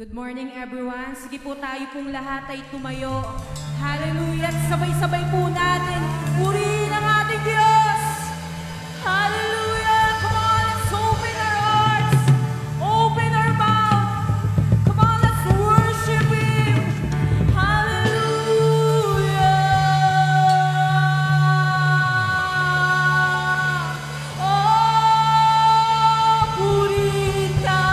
Good morning everyone. Sige po tayo pong lahat ay tumayo. Hallelujah! At sabay-sabay po natin purihin ang ating Diyos. Hallelujah! Come on, let's open our hearts. Open our mouth. Come on, let's worship Him. Hallelujah! Oh, purihin ka.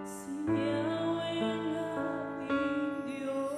Siya'y ang ating Diyos.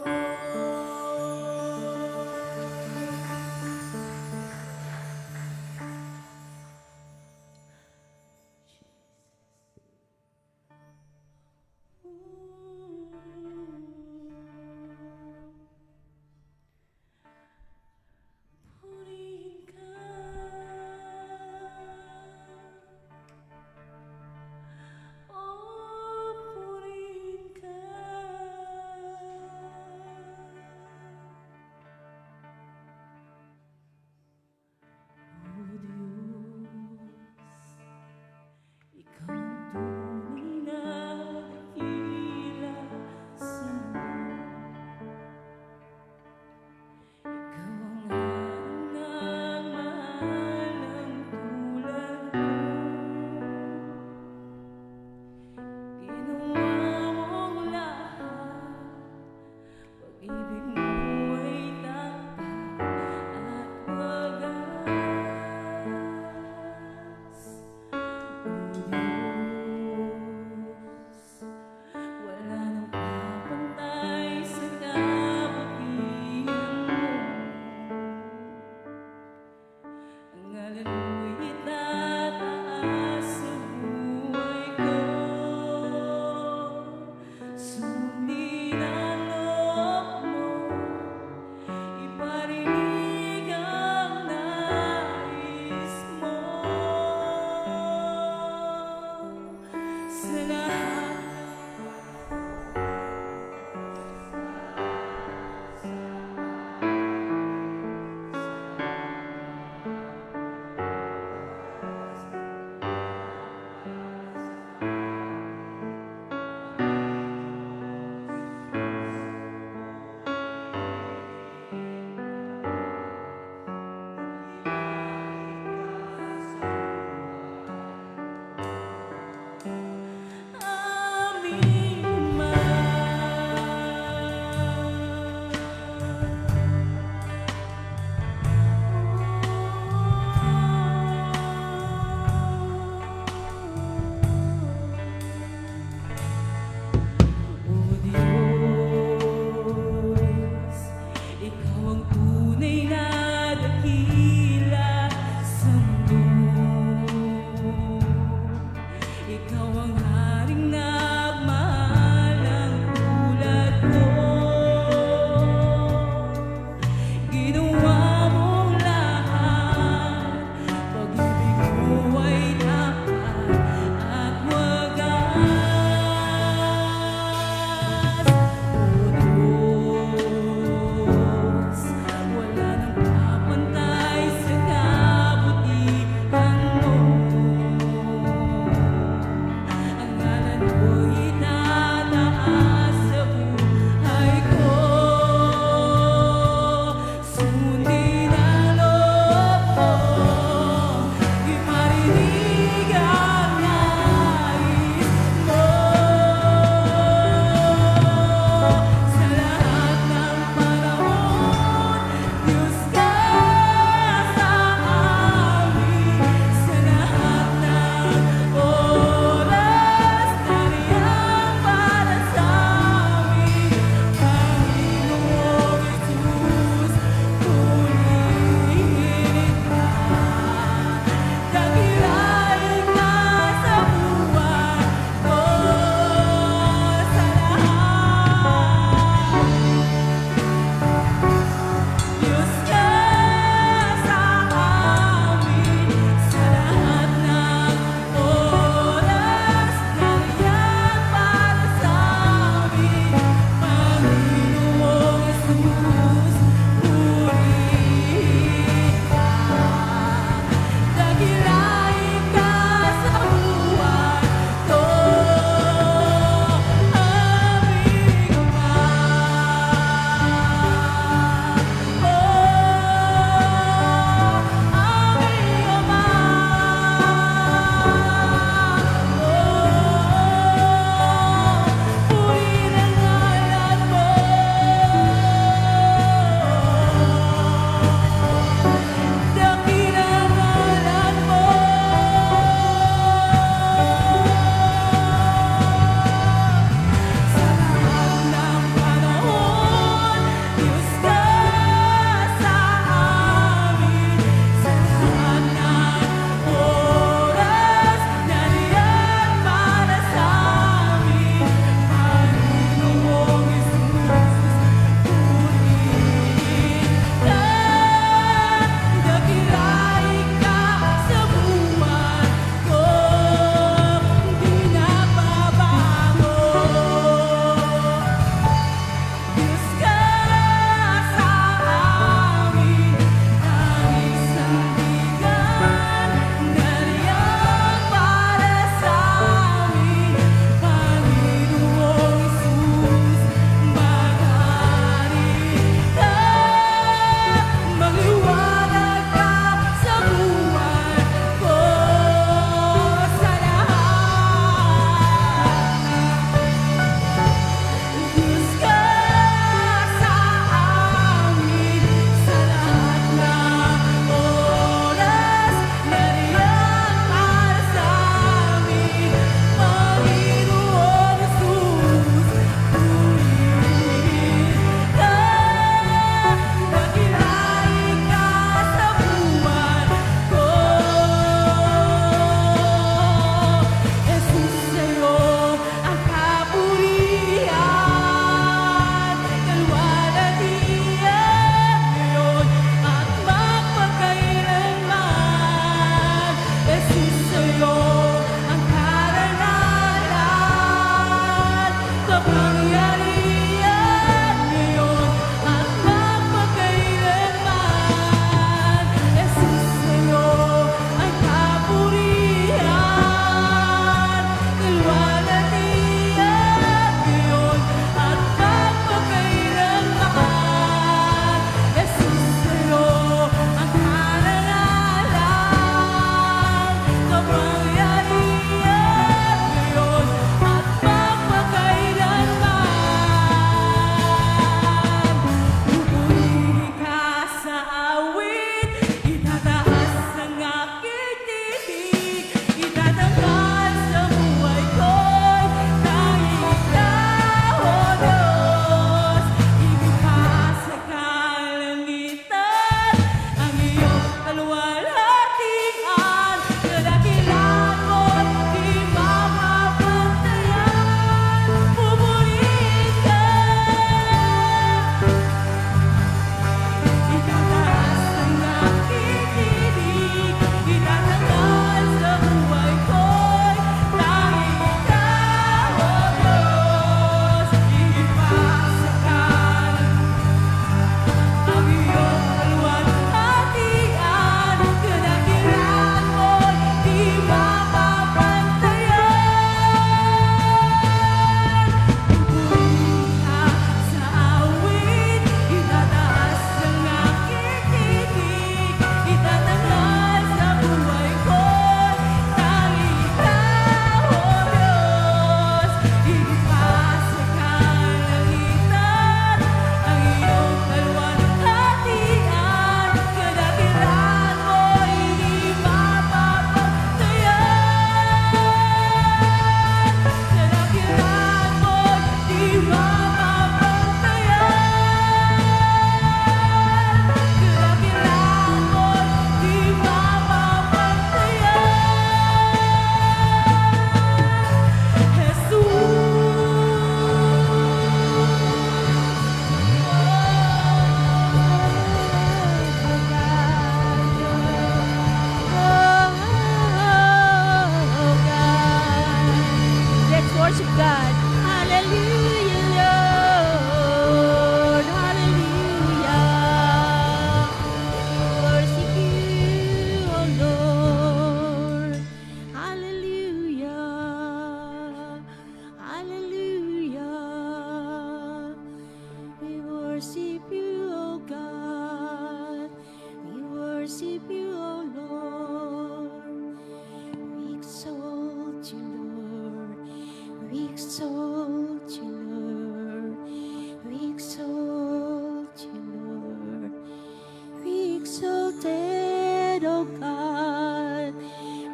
O God.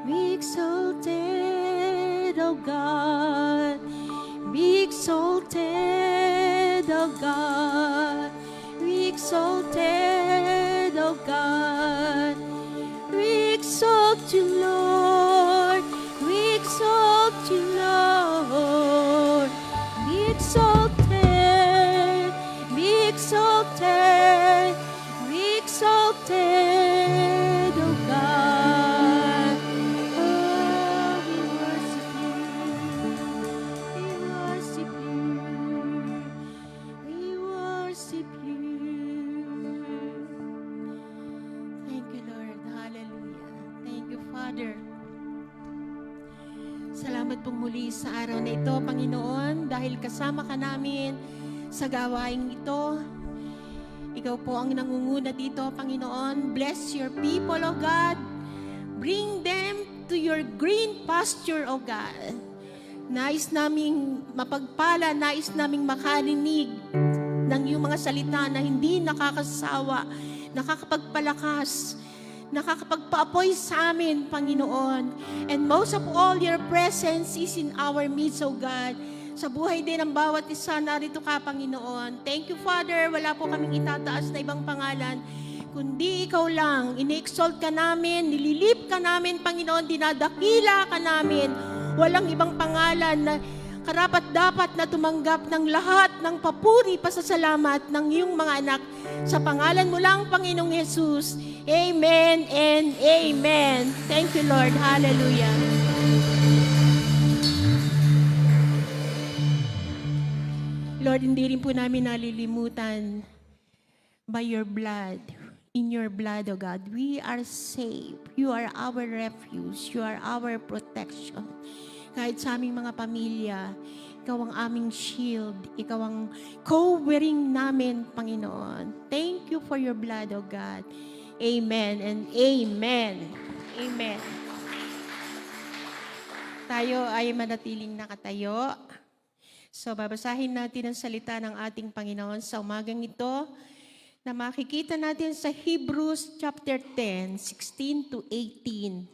Be exalted, O God. Be exalted, O God. Be exalted, O God. We exalt you, Lord. We exalt you, Lord. Be exalted. Be exalted. Be exalted, O God. Oh, we worship you. We worship you. We worship you. Thank you, Lord. Hallelujah. Thank you, Father. Salamat pong muli sa araw na ito, Panginoon, dahil kasama ka namin sa gawaing ito. Ikaw po ang nangunguna dito, Panginoon. Bless your people, O God. Bring them to your green pasture, O God. Nais naming mapagpala, nais naming makarinig ng iyong mga salita na hindi nakakasawa, nakakapagpalakas, nakakapagpaapoy sa amin, Panginoon. And most of all, your presence is in our midst, O God. Sa buhay din ng bawat isa, narito ka, Panginoon. Thank you, Father. Wala po kaming itataas na ibang pangalan, kundi ikaw lang. Ini-exalt ka namin, nililip ka namin, Panginoon, dinadakila ka namin. Walang ibang pangalan na karapat-dapat na tumanggap ng lahat ng papuri, pasasalamat ng iyong mga anak. Sa pangalan mo lang, Panginoong Jesus. Amen and amen. Thank you, Lord. Hallelujah. Lord, hindi rin po namin nalilimutan by your blood. In your blood, O God, we are safe. You are our refuge. You are our protection. Kahit sa aming mga pamilya, ikaw ang aming shield. Ikaw ang covering namin, Panginoon. Thank you for your blood, O God. Amen and amen. Amen. Tayo ay manatiling nakatayo. So, babasahin natin ang salita ng ating Panginoon sa umagang ito na makikita natin sa Hebrews chapter 10, 16 to 18.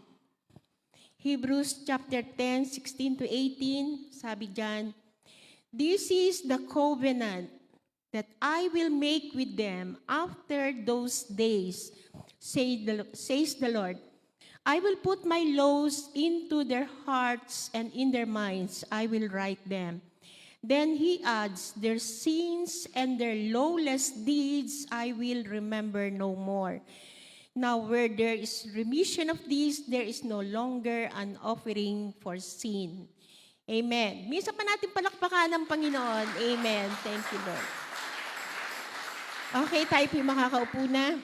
Hebrews chapter 10, 16 to 18, sabi diyan, "This is the covenant that I will make with them after those days, says the Lord. I will put my laws into their hearts and in their minds I will write them. Then he adds, their sins and their lawless deeds I will remember no more. Now where there is remission of these, there is no longer an offering for sin." Amen. Minsan pa natin palakpakan ng Panginoon. Amen. Thank you, Lord. Okay, tayo po makakaupo na.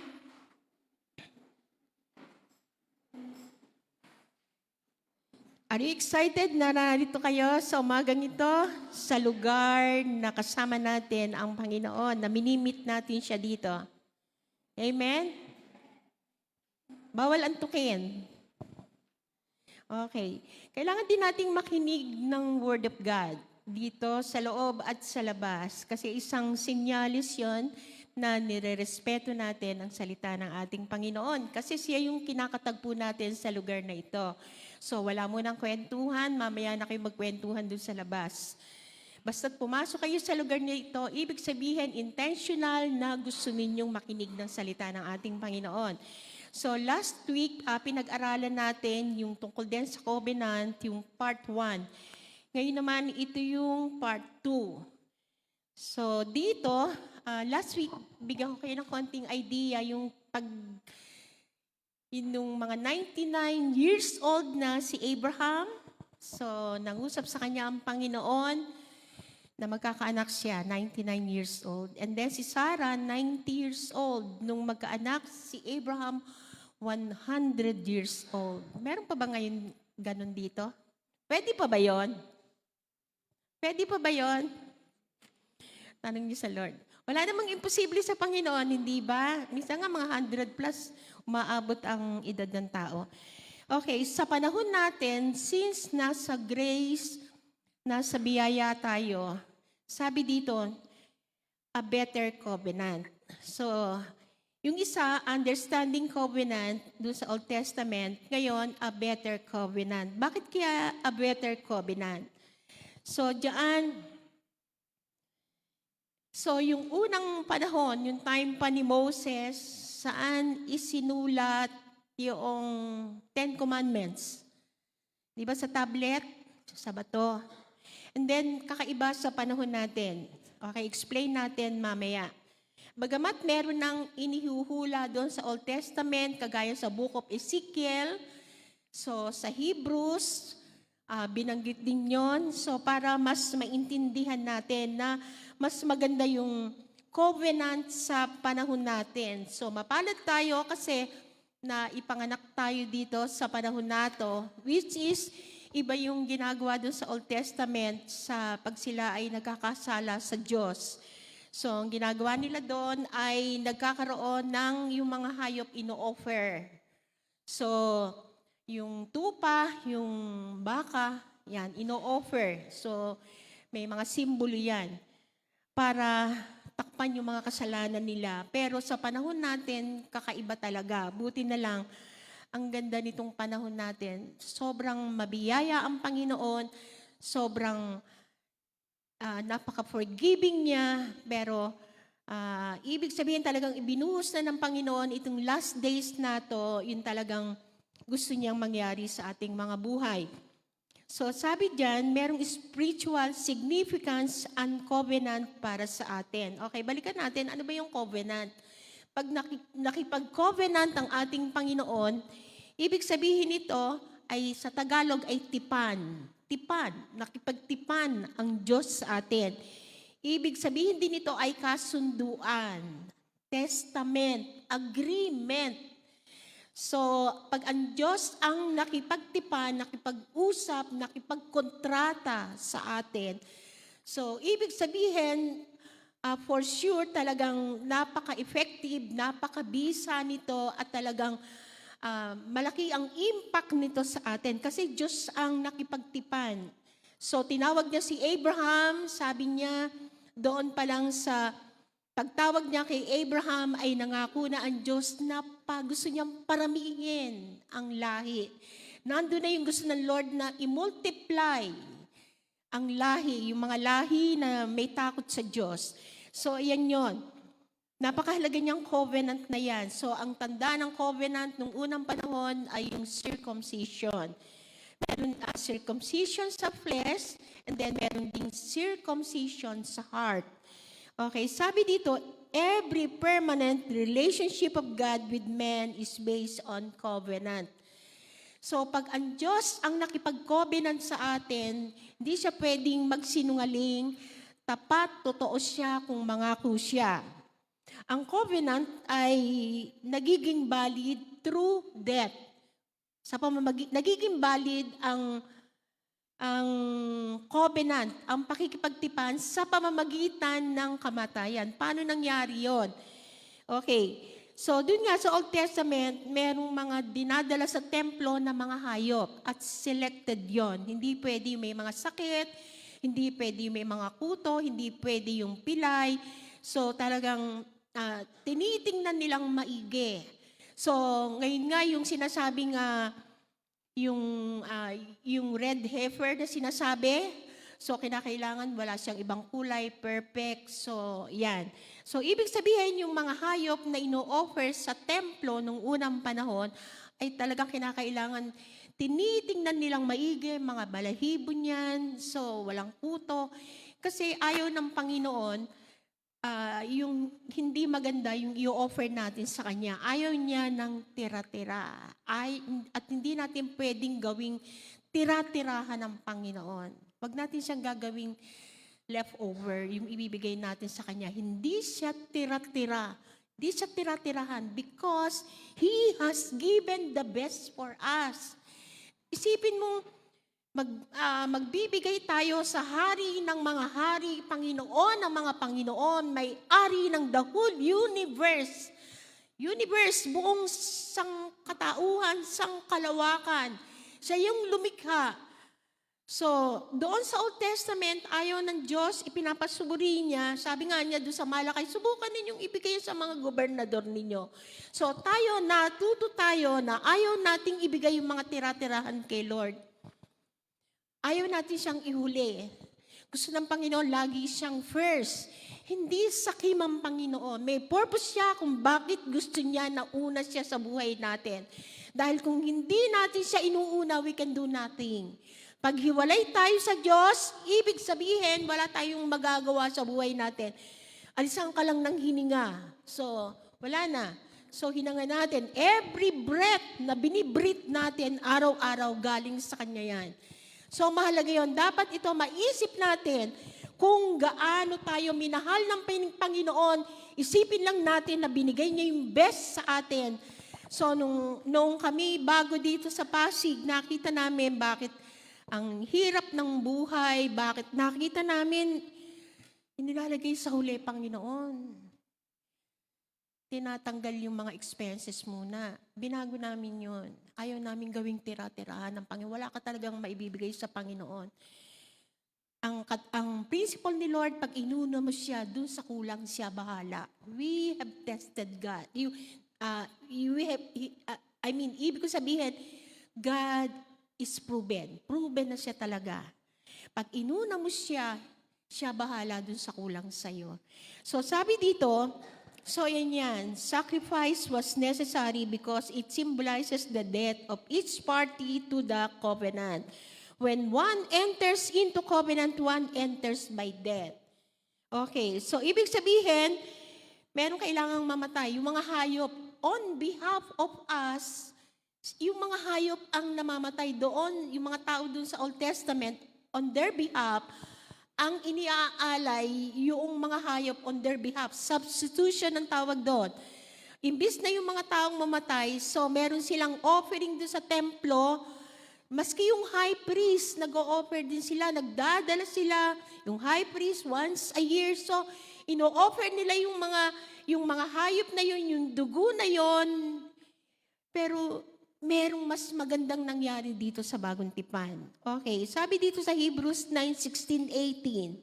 Are you excited na narito kayo sa umagang ito sa lugar na kasama natin ang Panginoon, na minimit natin siya dito? Amen? Bawal antukin. Okay. Kailangan din nating makinig ng Word of God dito sa loob at sa labas kasi isang sinyalis yon na nirerespeto natin ang salita ng ating Panginoon kasi siya yung kinakatagpo natin sa lugar na ito. So wala mo ng kwentuhan, mamaya na kayo magkwentuhan dun sa labas. Basta't pumasok kayo sa lugar na ito, ibig sabihin intentional na gusto ninyong makinig ng salita ng ating Panginoon. So last week, pinag-aralan natin yung tungkol din sa covenant, yung part 1. Ngayon naman, ito yung part 2. So dito, last week, bigyan ko kayo ng konting idea yung yung mga 99 years old na si Abraham. So nangusap sa kanya ang Panginoon na magkakaanak siya, 99 years old. And then si Sarah, 90 years old. Nung magkaanak, si Abraham, 100 years old. Meron pa ba ngayon ganun dito? Pwede pa ba yon? Pwede pa ba yon? Tanong niyo sa Lord. Wala namang imposible sa Panginoon, hindi ba? Minsan nga mga 100 plus umaabot ang edad ng tao. Okay, sa panahon natin, since nasa grace, nasa biyaya tayo, sabi dito, a better covenant. So, Yung isa, understanding covenant, dun sa Old Testament, ngayon, a better covenant. Bakit kaya a better covenant? So, yung unang panahon, yung time pa ni Moses, saan isinulat yung Ten Commandments? Di ba sa tablet? Sa bato. And then, kakaiba sa panahon natin. Okay, explain natin mamaya. Bagamat meron ng inihuhula doon sa Old Testament, kagaya sa Book of Ezekiel, so sa Hebrews, binanggit din yon. So para mas maintindihan natin na mas maganda yung covenant sa panahon natin. So mapalad tayo kasi na ipanganak tayo dito sa panahon nato, which is iba yung ginagawa doon sa Old Testament sa pag sila ay nagkakasala sa Diyos. So, ang ginagawa nila doon ay nagkakaroon ng yung mga hayop ino-offer. So, yung tupa, yung baka, yan, ino-offer. So, may mga simbolo yan para takpan yung mga kasalanan nila. Pero sa panahon natin, kakaiba talaga. Buti na lang, ang ganda nitong panahon natin. Sobrang mabiyaya ang Panginoon, sobrang napaka-forgiving niya, pero ibig sabihin talagang ibinuhos na ng Panginoon itong last days na to, yun talagang gusto niyang mangyari sa ating mga buhay. So sabi diyan, merong spiritual significance and covenant para sa atin. Okay, balikan natin, ano ba yung covenant? Pag nakipag-covenant ang ating Panginoon, ibig sabihin nito ay sa Tagalog ay tipan. Tipan, nakipagtipan ang Diyos sa atin. Ibig sabihin din ito ay kasunduan, testament, agreement. So, pag ang Diyos ang nakipagtipan, nakipag-usap, nakipagkontrata sa atin, so ibig sabihin, for sure talagang napaka-effective, napakabisa nito at talagang malaki ang impact nito sa atin kasi Diyos ang nakipagtipan. So tinawag niya si Abraham, sabi niya doon pa lang sa pagtawag niya kay Abraham ay nangako na ang Diyos na gusto niyang paramihin ang lahi. Nandun na yung gusto ng Lord na i-multiply ang lahi, yung mga lahi na may takot sa Diyos. So ayan yon. Napakahalaga niyang covenant na yan. So, ang tanda ng covenant nung unang panahon ay yung circumcision. Meron circumcision sa flesh, and then meron ding circumcision sa heart. Okay, sabi dito, every permanent relationship of God with man is based on covenant. So, pag ang Diyos ang nakipag-covenant sa atin, hindi siya pwedeng magsinungaling, tapat, totoo siya kung mangako siya. Ang covenant ay nagiging valid through death. Nagiging valid ang covenant, ang pakikipagtipan sa pamamagitan ng kamatayan. Paano nangyari yon? Okay. So, dun nga sa Old Testament, merong mga dinadala sa templo na mga hayop at selected yon. Hindi pwede may mga sakit, hindi pwede may mga kuto, hindi pwede yung pilay. So, talagang tinitingnan nilang maigi. So, ngayon nga yung sinasabing yung red heifer na sinasabi, so kinakailangan wala siyang ibang kulay, perfect. So, yan. So, ibig sabihin yung mga hayop na ino-offer sa templo nung unang panahon ay talagang kinakailangan tinitingnan nilang maigi, mga balahibo niyan, so walang kuto. Kasi ayaw ng Panginoon, yung hindi maganda yung i-offer natin sa Kanya. Ayaw niya ng tira-tira. At hindi natin pwedeng gawing tira-tirahan ng Panginoon. Huwag natin siyang gagawing leftover, yung ibibigay natin sa Kanya. Hindi siya tira-tira. Hindi siya tira-tirahan because He has given the best for us. Isipin mo, magbibigay tayo sa hari ng mga hari, Panginoon ng mga Panginoon, may-ari ng the whole universe. Universe, buong sangkatauhan, sangkalawakan. Siya yung lumikha. So, doon sa Old Testament, ayaw ng Diyos, ipinapasuburi niya, sabi nga niya doon sa Malakay, subukan ninyong ibigay sa mga gobernador ninyo. So, natuto tayo na ayaw nating ibigay yung mga tira-tirahan kay Lord. Ayaw natin siyang ihuli. Gusto ng Panginoon, lagi siyang first. Hindi sakim ang Panginoon. May purpose siya kung bakit gusto niya na una siya sa buhay natin. Dahil kung hindi natin siya inuuna, we can do nothing. Pag hiwalay tayo sa Diyos, ibig sabihin, wala tayong magagawa sa buhay natin. Alisan ka lang ng hininga. So, wala na. So, hinanga natin. Every breath na binibreathe natin, araw-araw galing sa Kanya yan. So, mahalaga yun. Dapat ito maisip natin kung gaano tayo minahal ng Panginoon. Isipin lang natin na binigay niya yung best sa atin. So, nung kami bago dito sa Pasig, nakita namin bakit ang hirap ng buhay, bakit nakita namin, inilalagay sa huli, Panginoon. Tinatanggal yung mga expenses muna. Binago namin yun. Ayaw namin gawing tira-tirahan ng Panginoon. Wala ka talagang maibibigay sa Panginoon. Ang principle ni Lord, pag inuna mo siya, dun sa kulang siya bahala. We have tested God. Ibig ko sabihin, God is proven. Proven na siya talaga. Pag inuna mo siya, siya bahala dun sa kulang sa'yo. So sabi dito, so yan, sacrifice was necessary because it symbolizes the death of each party to the covenant. When one enters into covenant, one enters by death. Okay, so ibig sabihin, meron kailangang mamatay. Yung mga hayop, on behalf of us, yung mga hayop ang namamatay doon, yung mga tao doon sa Old Testament, on their behalf, ang iniaalay yung mga hayop on their behalf. Substitution ang tawag doon. Imbis na yung mga taong mamatay, so meron silang offering doon sa templo, maski yung high priest, nag-o-offer din sila, nagdadala sila, yung high priest once a year, so ino-offer nila yung mga hayop na yun, yung dugo na yun, pero merong mas magandang nangyari dito sa Bagong Tipan. Okay, sabi dito sa Hebrews 9:16-18,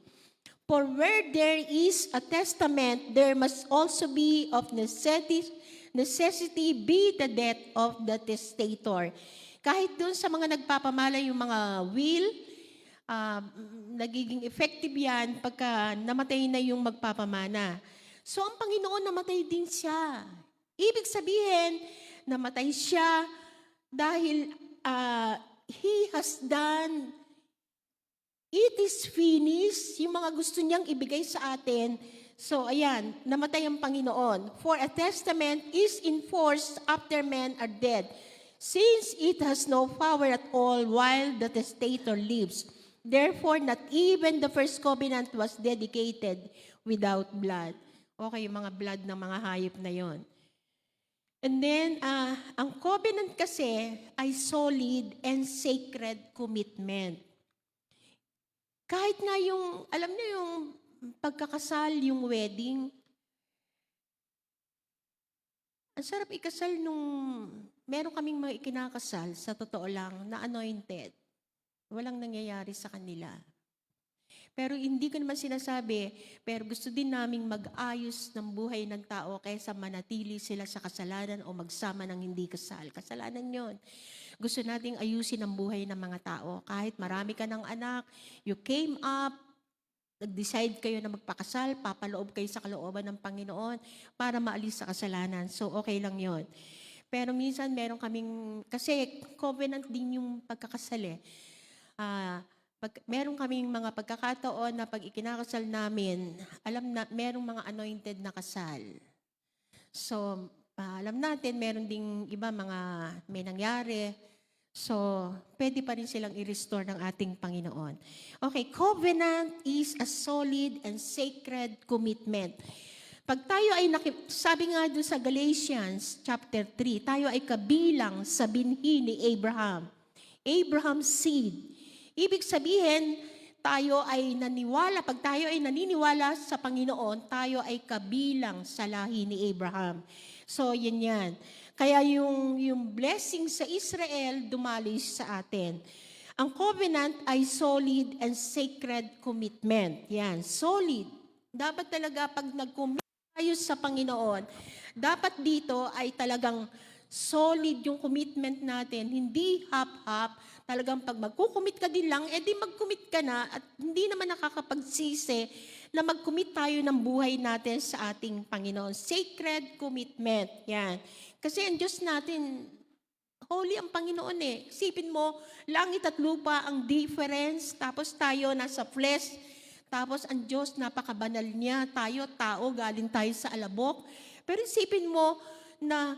for where there is a testament, there must also be of necessity be the death of the testator. Kahit doon sa mga nagpapamala yung mga will, nagiging effective yan pagka namatay na yung magpapamana. So ang Panginoon namatay din siya. Ibig sabihin, namatay siya dahil He has done, it is finished, yung mga gusto niyang ibigay sa atin. So ayan, namatay ang Panginoon. For a testament is enforced after men are dead, since it has no power at all while the testator lives. Therefore, not even the first covenant was dedicated without blood. Okay, yung mga blood ng mga hayop na yon. And then, ang covenant kasi ay solid and sacred commitment. Kahit nga yung, alam niyo yung pagkakasal, yung wedding, ang sarap ikasal nung meron kaming mga ikinakasal, sa totoo lang, na anointed. Walang nangyayari sa kanila. Pero hindi ko naman sinasabi, pero gusto din naming mag-ayos ng buhay ng tao kaysa manatili sila sa kasalanan o magsama ng hindi kasal. Kasalanan yon. Gusto nating ayusin ang buhay ng mga tao. Kahit marami ka ng anak, you came up, nag-decide kayo na magpakasal, papaloob kayo sa kalooban ng Panginoon para maalis sa kasalanan. So, okay lang yon. Pero minsan meron kaming, kasi covenant din yung pagkakasal eh. Meron kaming mga pagkakataon na pag ikinakasal namin, alam na, merong mga anointed na kasal. So, alam natin, meron ding iba mga may nangyari. So, pwede pa rin silang i-restore ng ating Panginoon. Okay, covenant is a solid and sacred commitment. Pag tayo ay, sabi nga doon sa Galatians chapter 3, tayo ay kabilang sa binhi ni Abraham. Abraham's seed. Ibig sabihin, tayo ay naniwala, pag tayo ay naniniwala sa Panginoon, tayo ay kabilang sa lahi ni Abraham. So, yan. Kaya yung blessing sa Israel, dumalis sa atin. Ang covenant ay solid and sacred commitment. Yan, solid. Dapat talaga pag nag-commit tayo sa Panginoon, dapat dito ay talagang solid yung commitment natin, hindi half-half. Talagang pag magkukumit ka din lang, edi mag-commit ka na at hindi naman nakakapagsisi na mag-commit tayo ng buhay natin sa ating Panginoon. Sacred commitment. Yan. Kasi ang Diyos natin, holy ang Panginoon eh. Isipin mo, langit at lupa ang difference, tapos tayo nasa flesh, tapos ang Diyos napakabanal niya, tayo tao, galing tayo sa alabok. Pero isipin mo na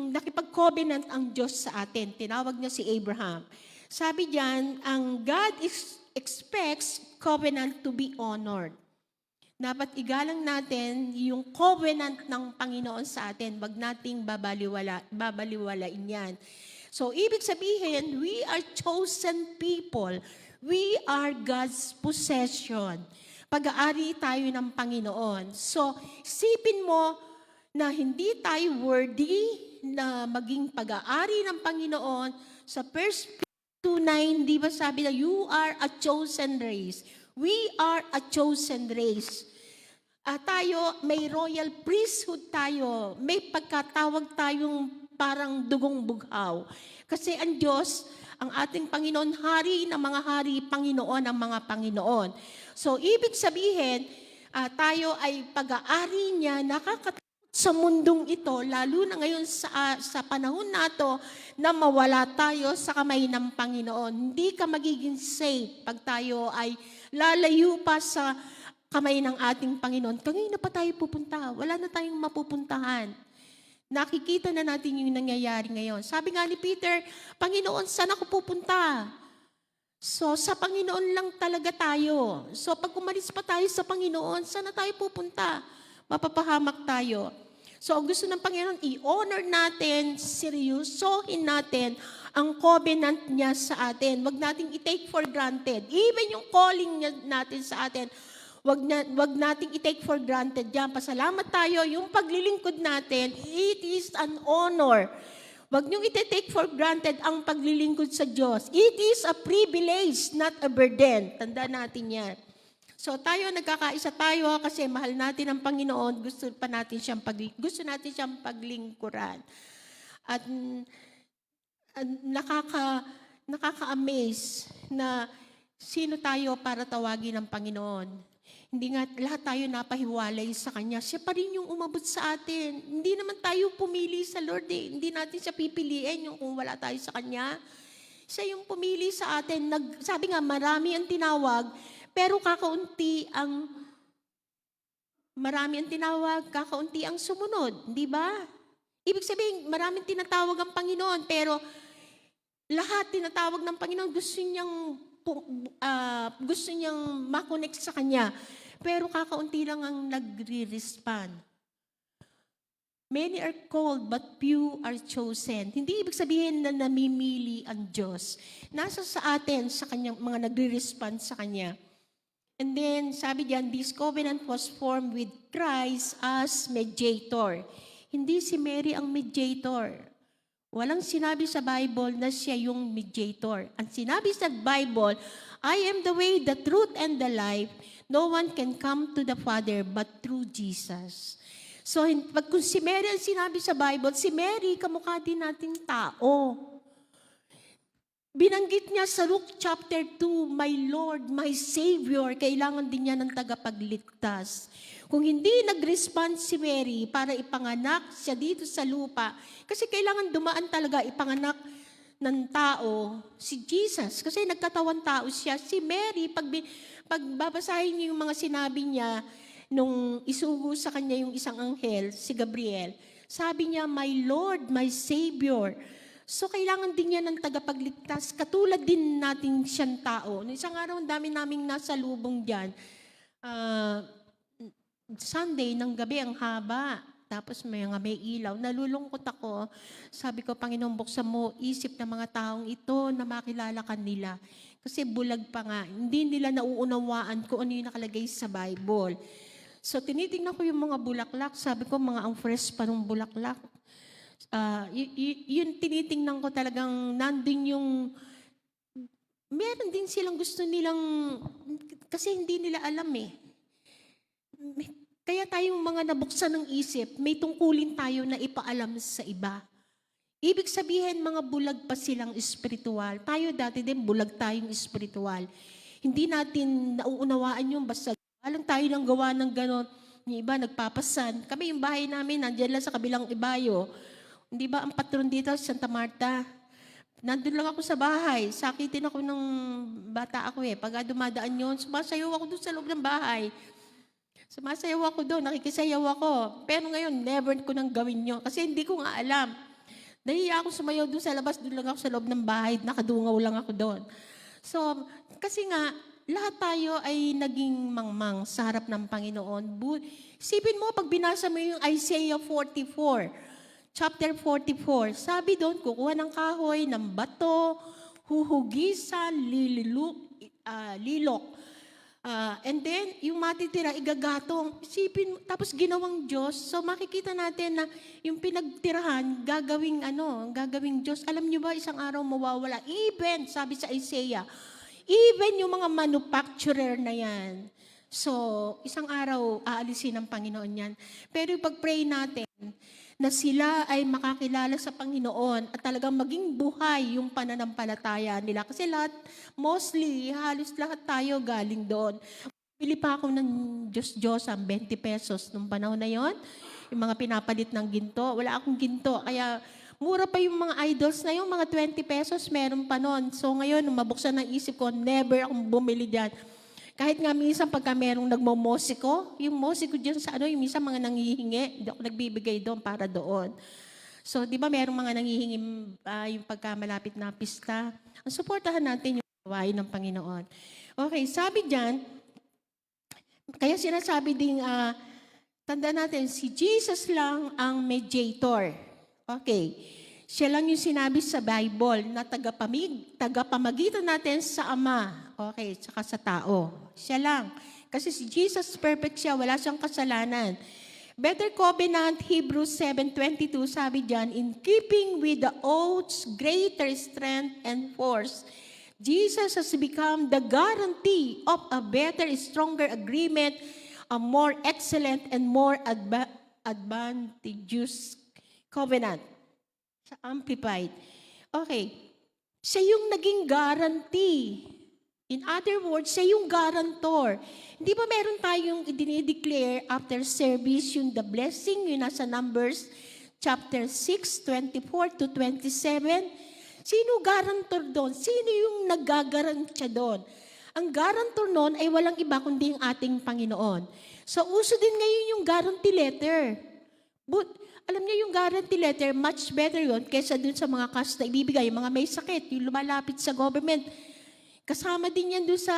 nakipag-covenant ang Diyos sa atin. Tinawag niya si Abraham. Sabi diyan, ang God expects covenant to be honored. Dapat igalang natin yung covenant ng Panginoon sa atin. Wag nating babaliwalain yan. So, ibig sabihin, we are chosen people. We are God's possession. Pag-aari tayo ng Panginoon. So, isipin mo na hindi tayo worthy na maging pag-aari ng Panginoon. Sa 1 Peter 2:9, di ba sabi na, you are a chosen race. We are a chosen race. Tayo, may royal priesthood tayo. May pagkatawag tayong parang dugong bughaw. Kasi ang Diyos, ang ating Panginoon, hari ng mga hari, Panginoon ng mga Panginoon. So, ibig sabihin, tayo ay pag-aari niya, nakakatakot sa mundong ito, lalo na ngayon sa panahon nato na mawala tayo sa kamay ng Panginoon. Hindi ka magiging safe pag tayo ay lalayo pa sa kamay ng ating Panginoon. Kanina na pa tayo pupunta. Wala na tayong mapupuntahan. Nakikita na natin yung nangyayari ngayon. Sabi nga ni Peter, Panginoon, saan ako pupunta? So, sa Panginoon lang talaga tayo. So, pag umalis pa tayo sa Panginoon, saan na tayo pupunta? Mapapahamak tayo. So, ang gusto ng Panginoon, i-honor natin, seryosohin natin ang covenant niya sa atin. Wag nating i-take for granted. Even yung calling niya natin sa atin, wag nating i-take for granted yan. Pasalamat tayo, yung paglilingkod natin, it is an honor. Wag niyong i-take for granted ang paglilingkod sa Diyos. It is a privilege, not a burden. Tandaan natin yan. So tayo, nagkakaisa tayo kasi mahal natin ang Panginoon, gusto natin siyang paglingkuran. At nakaka-amaze na sino tayo para tawagin ng Panginoon. Hindi nga lahat tayo napahiwalay sa Kanya. Siya pa rin yung umabot sa atin. Hindi naman tayo pumili sa Lord eh. Hindi natin siya pipiliin yung kung wala tayo sa Kanya. Siya yung pumili sa atin. Sabi nga, marami ang tinawag, pero kakaunti ang sumunod. Di ba? Ibig sabihin, maraming tinatawag ang Panginoon, pero lahat tinatawag ng Panginoon, gusto niyang makonect sa Kanya. Pero kakaunti lang ang nagre-respond. Many are called, but few are chosen. Hindi ibig sabihin na namimili ang Diyos. Nasa sa atin, sa Kanyang mga nagre-respond sa Kanya. And then, sabi diyan, this covenant was formed with Christ as mediator. Hindi si Mary ang mediator. Walang sinabi sa Bible na siya yung mediator. Ang sinabi sa Bible, I am the way, the truth, and the life. No one can come to the Father but through Jesus. So, kung si Mary ang sinabi sa Bible, si Mary, kamukha din nating tao. Binanggit niya sa Luke chapter 2, my Lord, my Savior, kailangan din niya ng tagapagligtas. Kung hindi nag-respond si Mary para ipanganak siya dito sa lupa, kasi kailangan dumaan talaga ipanganak ng tao si Jesus. Kasi nagkatawan tao siya. Si Mary, pag babasahin niyo yung mga sinabi niya, nung isugo sa kanya yung isang anghel, si Gabriel, sabi niya, my Lord, my Savior. So, kailangan din niya ng tagapagligtas. Katulad din natin siyang tao. Isang araw, ang dami naming nasa lubong dyan. Sunday, ng gabi, ang haba. Tapos may ilaw. Nalulungkot ako. Sabi ko, Panginoon, buksan mo isip ng mga taong ito na makilala ka nila. Kasi bulag pa nga. Hindi nila nauunawaan kung ano yung nakalagay sa Bible. So, tinitingnan ko yung mga bulaklak. Sabi ko, ang fresh pa ng bulaklak. Yun tinitingnan ko talagang nandun yung, meron din silang gusto nilang, kasi hindi nila alam eh. Kaya tayong mga nabuksan ng isip, may tungkulin tayo na ipaalam sa iba. Ibig sabihin, mga bulag pa silang espiritual. Tayo dati din, bulag tayong espiritual. Hindi natin nauunawaan yung basta alang tayo ng gawa ng ganon. Yung iba nagpapasan. Kami yung bahay namin, nandiyan lang sa kabilang ibayo. Hindi ba ang patron dito, Santa Marta? Nandun lang ako sa bahay. Sakitin ako ng bata ako eh. Pag dumadaan yun, sumasayaw ako doon sa loob ng bahay. Sumasayaw ako doon, nakikisayaw ako. Pero ngayon, never ko nang gawin yun. Kasi hindi ko nga alam. Nahiya ako sumayaw doon sa labas, doon lang ako sa loob ng bahay, nakadungaw lang ako doon. So, kasi nga, lahat tayo ay naging mangmang sa harap ng Panginoon. Isipin mo, pag binasa mo yung Isaiah 44, chapter 44, sabi doon, kukuha ng kahoy, ng bato, huhugisan, lilok. And then, yung matitira, igagatong. Isipin mo, tapos ginawang Diyos. So, makikita natin na yung pinagtirahan, gagawing Diyos. Alam niyo ba, isang araw mawawala. Even, sabi sa Isaiah, even yung mga manufacturer na yan. So, isang araw, aalisin ng Panginoon yan. Pero yung pag-pray natin, na sila ay makakilala sa Panginoon at talagang maging buhay yung pananampalataya nila. Kasi mostly, halos lahat tayo galing doon. Bili pa ako ng Diyos ang 20 pesos nung panahon na yon. Yung mga pinapalit ng ginto. Wala akong ginto. Kaya mura pa yung mga idols na yung mga 20 pesos meron pa noon. So ngayon, mabuksan ng isip ko, never akong bumili dyan. Kahit nga minsan pagka merong nagmomosiko, yung mosiko dyan sa yung minsan mga nanghihingi, hindi ako nagbibigay doon para doon. So, di ba merong mga nanghihingi yung pagka malapit na pista? Ang suportahan natin yung gawain ng Panginoon. Okay, sabi dyan, kaya sinasabi ding, tanda natin, si Jesus lang ang mediator. Okay, siya lang yung sinabi sa Bible na tagapamagitan natin sa Ama. Okay, tsaka sa tao. Siya lang. Kasi si Jesus perfect siya, wala siyang kasalanan. Better Covenant, Hebrews 7:22, sabi dyan, in keeping with the oaths, greater strength and force, Jesus has become the guarantee of a better, stronger agreement, a more excellent and more advantageous covenant. Sa Amplified. Okay. Siya yung naging guarantee. In other words, siya yung guarantor. Hindi ba meron tayong dinideclare after service yung the blessing, yung nasa Numbers chapter 6, 24 to 27? Sino guarantor doon? Sino yung naggagarantya doon? Ang guarantor noon ay walang iba kundi yung ating Panginoon. So, uso din ngayon yung guarantee letter. But, alam niyo yung guarantee letter, much better yon kaysa dun sa mga cash na ibibigay, yung mga may sakit, yung lumalapit sa government. Kasama din yan doon sa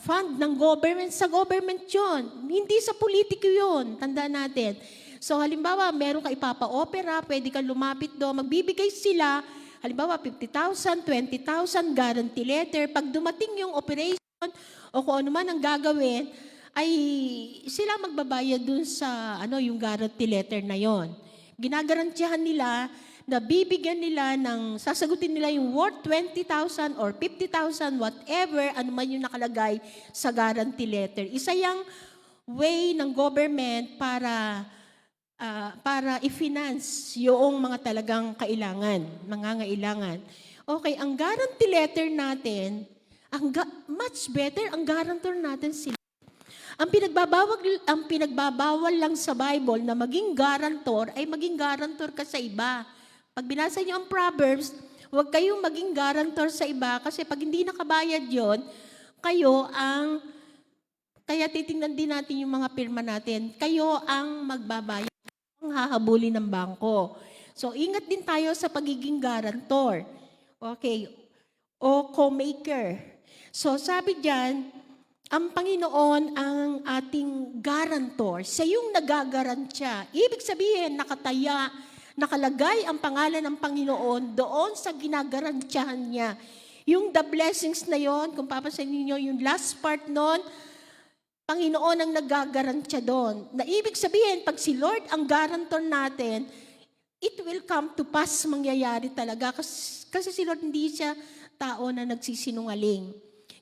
fund ng government. Sa government yun. Hindi sa politiko yun. Tandaan natin. So halimbawa, meron ka ipapa-opera, pwede ka lumapit doon. Magbibigay sila, halimbawa 50,000, 20,000, guarantee letter. Pag dumating yung operation o kung ano man ang gagawin, ay sila magbabayad doon sa yung guarantee letter na yon. Ginagarantiyahan nila na bibigyan nila sasagutin nila yung worth 20,000 or 50,000, whatever, ano man yung nakalagay sa guarantee letter. Isa yung way ng government para i-finance yung mga talagang nangangailangan. Okay, ang guarantee letter natin, much better, ang guarantor natin sila. Ang pinagbabawal lang sa Bible na maging guarantor ay maging guarantor ka sa iba. Pag binasa niyo ang Proverbs, huwag kayong maging guarantor sa iba kasi pag hindi nakabayad yon, kaya titingnan din natin yung mga pirma natin, kayo ang magbabayad, ang hahabulin ng bangko. So, ingat din tayo sa pagiging guarantor. Okay. O co-maker. So, sabi diyan, ang Panginoon ang ating guarantor. Siya yung nagagarantya. Ibig sabihin, nakalagay ang pangalan ng Panginoon doon sa ginagarantyahan niya. Yung the blessings na yon, kung papasin niyo yung last part nun, Panginoon ang nagagarantya doon. Na ibig sabihin, pag si Lord ang guarantor natin, it will come to pass, mangyayari talaga. Kasi si Lord hindi siya tao na nagsisinungaling.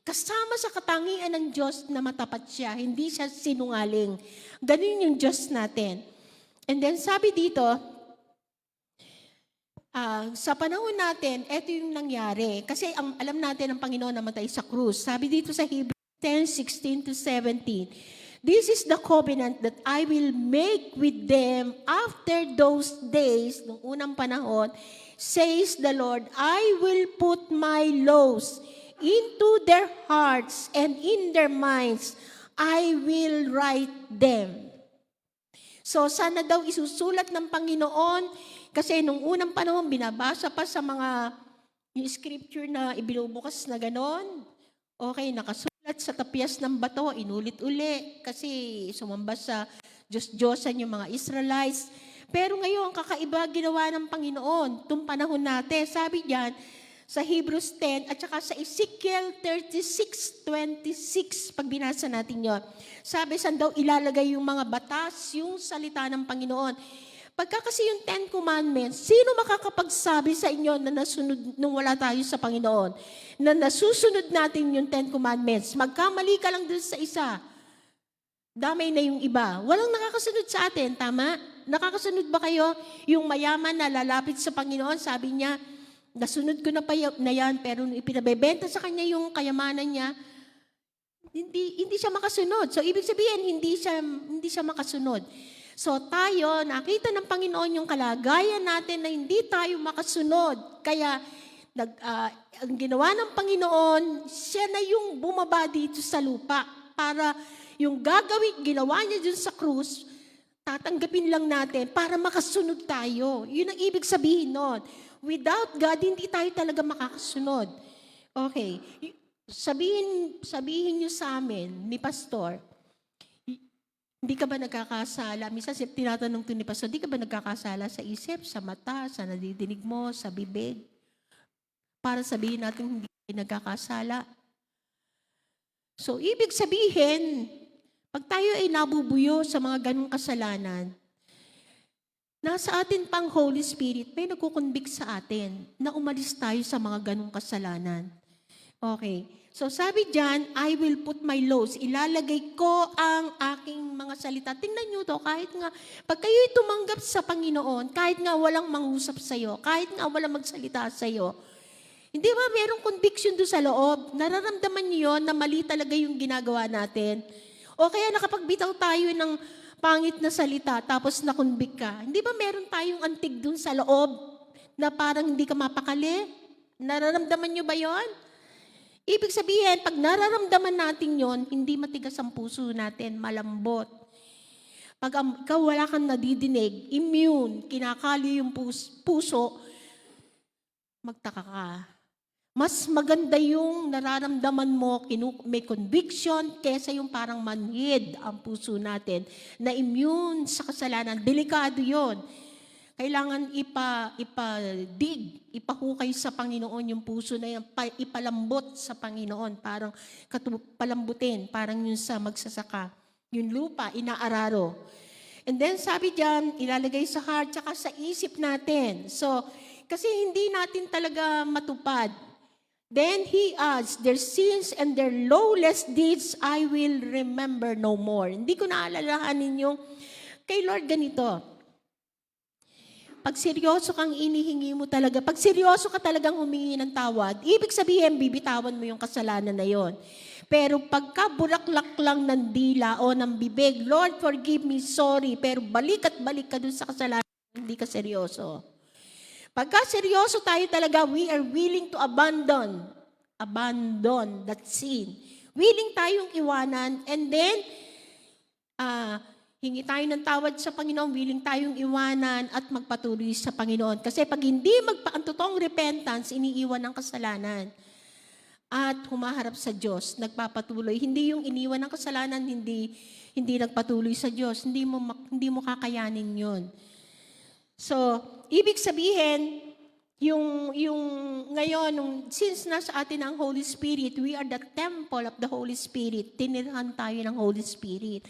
Kasama sa katangian ng Diyos na matapat siya, hindi siya sinungaling. Ganun yung Diyos natin. And then sabi dito, sa panahon natin, ito yung nangyari. Kasi alam natin ang Panginoon namatay sa krus. Sabi dito sa Hebrews 10:16-17, "This is the covenant that I will make with them after those days," nung unang panahon, "says the Lord, I will put my laws into their hearts and in their minds I will write them." So sana daw isusulat ng Panginoon, kasi nung unang panahon binabasa pa sa mga yung scripture na ibinubukas na ganon. Okay, nakasulat sa tapyas ng bato, inulit-uli kasi sumamba sa Diyos-Diyosan yung mga Israelites. Pero ngayon, kakaiba ginawa ng Panginoon itong panahon natin. Sabi diyan sa Hebrews 10 at saka sa Ezekiel 36:26, pag binasa natin yon, sabi saan daw ilalagay yung mga batas, yung salita ng Panginoon. Pagka kasi yung 10 Commandments, sino makakapagsabi sa inyo na nasunod nung wala tayo sa Panginoon? Na nasusunod natin yung 10 Commandments. Magkamali ka lang dun sa isa. Damay na yung iba. Walang nakakasunod sa atin, tama? Nakakasunod ba kayo? Yung mayaman na lalapit sa Panginoon, sabi niya, nasunod ko na yan, pero nung ipinabebenta sa kanya yung kayamanan niya, hindi siya makasunod. So, ibig sabihin, hindi siya makasunod. So tayo, nakita ng Panginoon yung kalagayan natin na hindi tayo makasunod. Kaya ang ginawa ng Panginoon, siya na yung bumaba dito sa lupa para yung ginawa niya dun sa krus, tatanggapin lang natin para makasunod tayo. Yun ang ibig sabihin nun. Without God, hindi tayo talaga makakasunod. Okay. Sabihin niyo sa amin, ni Pastor, hindi ka ba nagkakasala? Minsan tinatanong to ni Pastor, hindi ka ba nagkakasala sa isip, sa mata, sa nadidinig mo, sa bibig? Para sabihin natin hindi kayo nagkakasala. So, ibig sabihin, pag tayo ay nabubuyo sa mga ganong kasalanan, nasa atin pang Holy Spirit, may nagkukonvict sa atin na umalis tayo sa mga ganong kasalanan. Okay. So sabi diyan, I will put my laws. Ilalagay ko ang aking mga salita. Tingnan nyo to, kahit nga, pag kayo'y tumanggap sa Panginoon, kahit nga walang mangusap sa'yo, kahit nga walang magsalita sa'yo, hindi ba merong conviction doon sa loob? Nararamdaman niyo yun na mali talaga yung ginagawa natin? O kaya nakapagbitaw tayo ng pangit na salita, tapos na-convict ka. Hindi ba meron tayong antig doon sa loob na parang hindi ka mapakali? Nararamdaman niyo ba yon? Ibig sabihin, pag nararamdaman natin yon, hindi matigas ang puso natin, malambot. Pag ikaw wala kang nadidinig, immune, kinakali yung puso, magtaka ka. Mas maganda yung nararamdaman mo, may conviction, kesa yung parang manhid ang puso natin, na immune sa kasalanan. Delikado yon. Kailangan ipadig, ipahukay sa Panginoon yung puso na yan, ipalambot sa Panginoon, parang palambutin, parang yung sa magsasaka. Yung lupa, inaararo. And then sabi diyan, ilalagay sa heart, tsaka sa isip natin. So, kasi hindi natin talaga matupad. Then he adds, their sins and their lawless deeds I will remember no more. Hindi ko naalalahanin yung, kay Lord ganito, pag seryoso kang inihingi mo talaga, pag seryoso ka talagang humingi ng tawad, ibig sabihin, bibitawan mo yung kasalanan na yon. Pero pagka bulaklak lang ng dila o ng bibig, Lord, forgive me, sorry, pero balik at balik ka dun sa kasalanan, hindi ka seryoso. Pagka seryoso tayo talaga, we are willing to abandon that sin. Willing tayong iwanan, and then, hingi tayo ng tawad sa Panginoon, willing tayong iwanan at magpatuloy sa Panginoon. Kasi pag hindi ang totoong repentance, iniiwan ng kasalanan at humaharap sa Diyos, nagpapatuloy. Hindi yung iniwan ng kasalanan, hindi nagpatuloy sa Diyos. Hindi mo kakayanin yun. So, ibig sabihin, yung ngayon, since nasa atin ang Holy Spirit, we are the temple of the Holy Spirit. Tinirhan tayo ng Holy Spirit.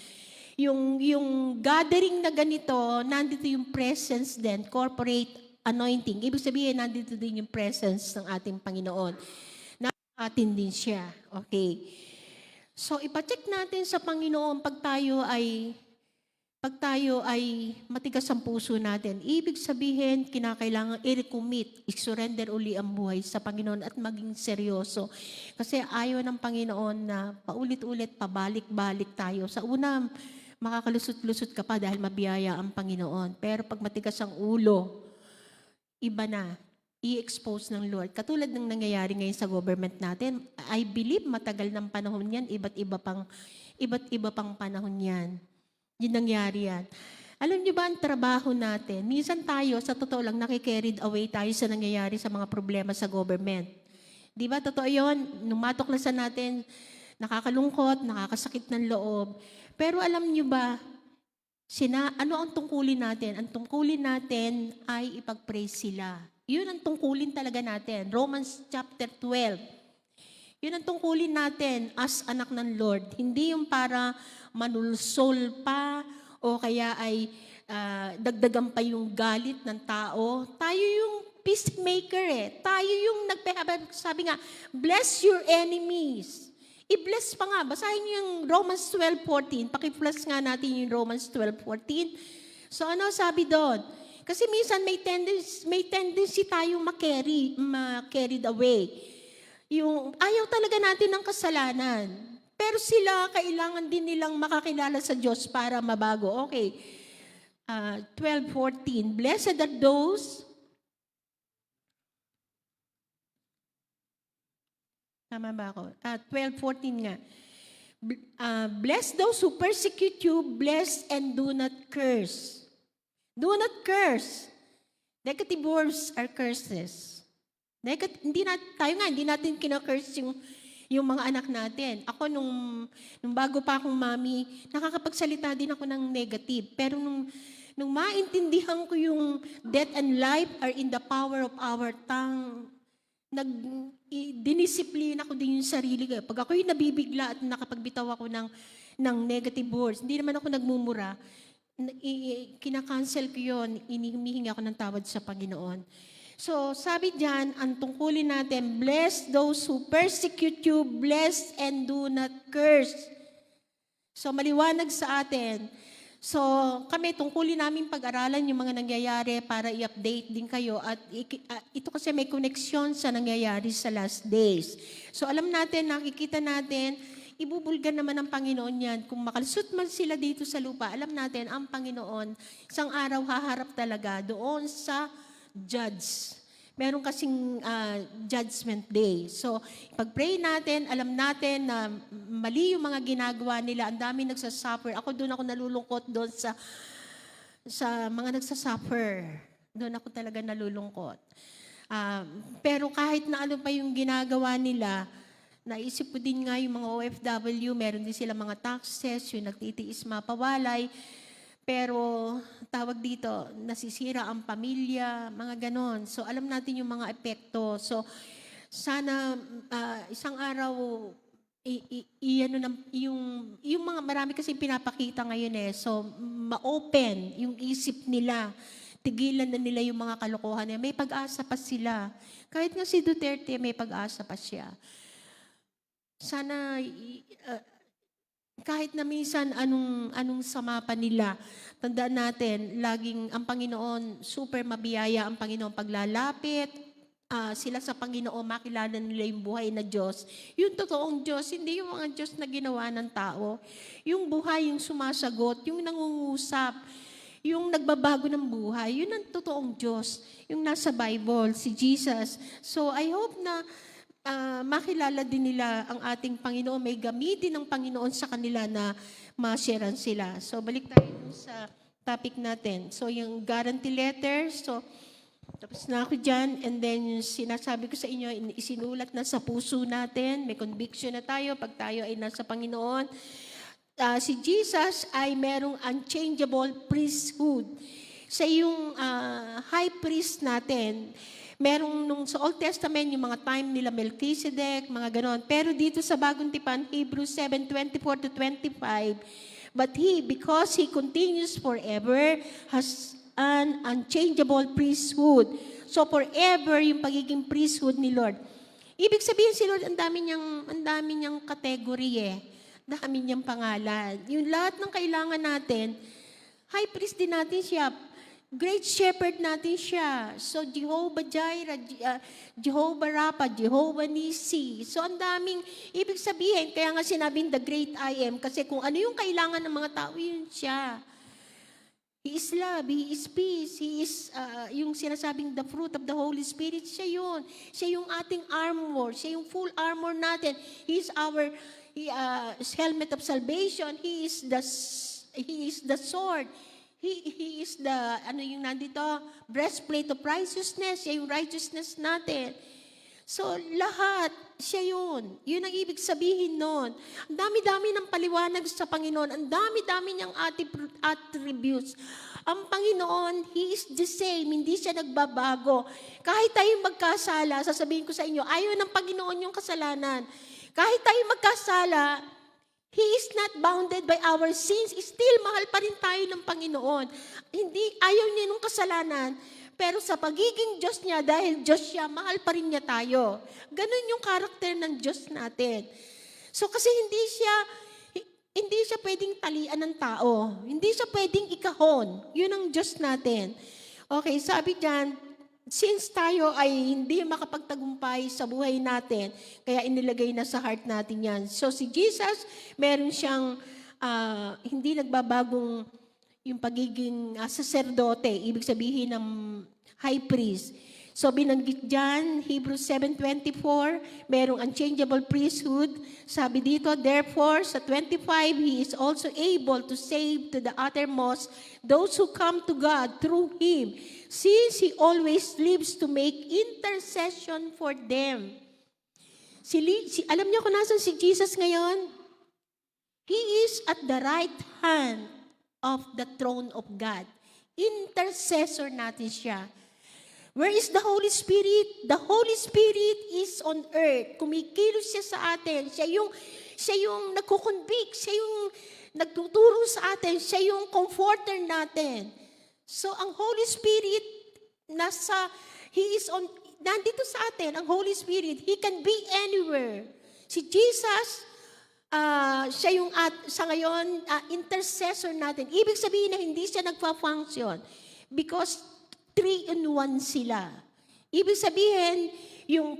Yung gathering na ganito, nandito yung presence din, corporate anointing. Ibig sabihin, nandito din yung presence ng ating Panginoon. Na atin din siya. Okay. So, ipacheck natin sa Panginoon pag tayo ay matigas ang puso natin. Ibig sabihin, kinakailangan i-recommit, i-surrender uli ang buhay sa Panginoon at maging seryoso. Kasi ayaw ng Panginoon na paulit-ulit, pabalik-balik tayo. Sa una, makakalusot-lusot ka pa dahil mabiyaya ang Panginoon. Pero pag matigas ang ulo, iba na. I-expose ng Lord. Katulad ng nangyayari ngayon sa government natin, I believe matagal ng panahon yan, iba't iba pang panahon yan. Yun nangyari yan. Alam niyo ba ang trabaho natin? Minsan tayo, sa totoo lang, nakikarried away tayo sa nangyayari sa mga problema sa government. Di ba? Totoo yun. Nung matuklasan natin, nakakalungkot, nakakasakit ng loob. Pero alam niyo ba, ano ang tungkulin natin? Ang tungkulin natin ay ipag-praise sila. Yun ang tungkulin talaga natin. Romans chapter 12. Yun ang tungkulin natin as anak ng Lord. Hindi yung para manulsol pa o kaya ay dagdagan pa yung galit ng tao. Tayo yung peacemaker eh. Tayo yung sabi nga, bless your enemies. I-bless pa nga. Basahin niyo yung Romans 12:14. Paki-plus nga natin yung Romans 12:14. So ano sabi doon? Kasi minsan may tendency tayong ma-carried away. Yung ayaw talaga natin ng kasalanan. Pero sila, kailangan din nilang makakilala sa Diyos para mabago. Okay. 12:14. Blessed are those. Tama ba ako? 12:14 nga. Bless those who persecute you. Bless and do not curse. Do not curse. Negative words are curses. Hindi natin kina-curse yung mga anak natin. Ako nung bago pa akong mami, nakakapagsalita din ako ng negative. Pero nung maintindihan ko yung death and life are in the power of our tongue, dinisiplina ko din yung sarili ko. Pag ako'y nabibigla at nakapagbitaw ako ng negative words, hindi naman ako nagmumura, kinakancel ko yun, humihingi ako ng tawad sa Panginoon. So, sabi diyan, ang tungkulin natin, bless those who persecute you, bless and do not curse. So, maliwanag sa atin. So, kami, tungkulin namin pag-aralan yung mga nangyayari para i-update din kayo. At ito kasi may koneksyon sa nangyayari sa last days. So, alam natin, nakikita natin, ibubulgan naman ng Panginoon yan. Kung makalusot man sila dito sa lupa, alam natin, ang Panginoon, isang araw haharap talaga doon sa judge. Meron kasing judgment day. So, pag-pray natin, alam natin na mali yung mga ginagawa nila. Ang dami nagsasuffer. Ako nalulungkot doon sa mga nagsasuffer. Doon ako talaga nalulungkot. Pero kahit na ano pa yung ginagawa nila, naisip ko din nga yung mga OFW, meron din sila mga taxes, yung nagtitiis mapawalay. Pero tawag dito, nasisira ang pamilya, mga ganon. So alam natin yung mga epekto. So sana isang araw, yung mga marami kasi pinapakita ngayon eh. So ma-open yung isip nila. Tigilan na nila yung mga kalokohan niya. May pag-asa pa sila. Kahit nga si Duterte, may pag-asa pa siya. Sana kahit na minsan anong sama pa nila, tandaan natin, laging ang Panginoon, super mabiyaya ang Panginoon paglalapit, sila sa Panginoon, makilala nila yung buhay na Diyos. Yung totoong Diyos, hindi yung mga Diyos na ginawa ng tao. Yung buhay, yung sumasagot, yung nangungusap, yung nagbabago ng buhay, yun ang totoong Diyos. Yung nasa Bible, si Jesus. So I hope na makilala din nila ang ating Panginoon. May gamitin ng Panginoon sa kanila na ma-sharean sila. So, balik tayo sa topic natin. So, yung guarantee letter. So, tapos na ako dyan. And then, yung sinasabi ko sa inyo, isinulat na sa puso natin. May conviction na tayo pag tayo ay nasa Panginoon. Si Jesus ay merong unchangeable priesthood. Sa yung high priest natin, Merong nung sa Old Testament, yung mga time nila Melchizedek, mga ganon. Pero dito sa Bagong Tipan, Hebrews 7:24-25, but he, because he continues forever, has an unchangeable priesthood. So forever yung pagiging priesthood ni Lord. Ibig sabihin si Lord, ang dami niyang category eh. Dami niyang pangalan. Yung lahat ng kailangan natin, high priest din natin siya. Great shepherd natin siya. So Jehovah Jireh, Jehovah Rapha, Jehovah Nissi. So ang daming, ibig sabihin, kaya nga sinabing the great I am, kasi kung ano yung kailangan ng mga tao, yun siya. He is love, He is peace, He is, yung sinasabing the fruit of the Holy Spirit, siya yun. Siya yung ating armor, siya yung full armor natin. He is our helmet of salvation, He is the sword, He is the, ano yung nandito, breastplate of righteousness, siya yung righteousness natin. So, lahat, siya yun. Yun ang ibig sabihin nun. Ang dami-dami ng paliwanag sa Panginoon. Ang dami-dami niyang attributes. Ang Panginoon, He is the same. Hindi siya nagbabago. Kahit tayo magkasala, sasabihin ko sa inyo, ayaw ng Panginoon yung kasalanan. Kahit tayo magkasala, He is not bounded by our sins. Still, mahal pa rin tayo ng Panginoon. Hindi, ayaw niya nung kasalanan. Pero sa pagiging Diyos niya, dahil Diyos siya, mahal pa rin niya tayo. Ganun yung karakter ng Diyos natin. So kasi hindi siya pwedeng talian ng tao. Hindi siya pwedeng ikahon. Yun ang Diyos natin. Okay, sabi diyan, since tayo ay hindi makapagtagumpay sa buhay natin, kaya inilagay na sa heart natin yan. So si Jesus, meron siyang hindi nagbabagong yung pagiging saserdote, ibig sabihin ng high priest. So binanggit dyan, Hebrews 7:24, merong unchangeable priesthood. Sabi dito, therefore, sa 25, He is also able to save to the uttermost those who come to God through Him, since He always lives to make intercession for them. Alam niyo kung nasan si Jesus ngayon? He is at the right hand of the throne of God. Intercessor natin siya. Where is the Holy Spirit? The Holy Spirit is on earth. Kumikilos siya sa atin. Siya yung nagkukonvict. Siya yung nagtuturo sa atin. Siya yung comforter natin. So, ang Holy Spirit, nandito sa atin, ang Holy Spirit. He can be anywhere. Si Jesus, siya yung sa ngayon, intercessor natin. Ibig sabihin na hindi siya nagpa-function because 3-in-1 sila. Ibig sabihin, yung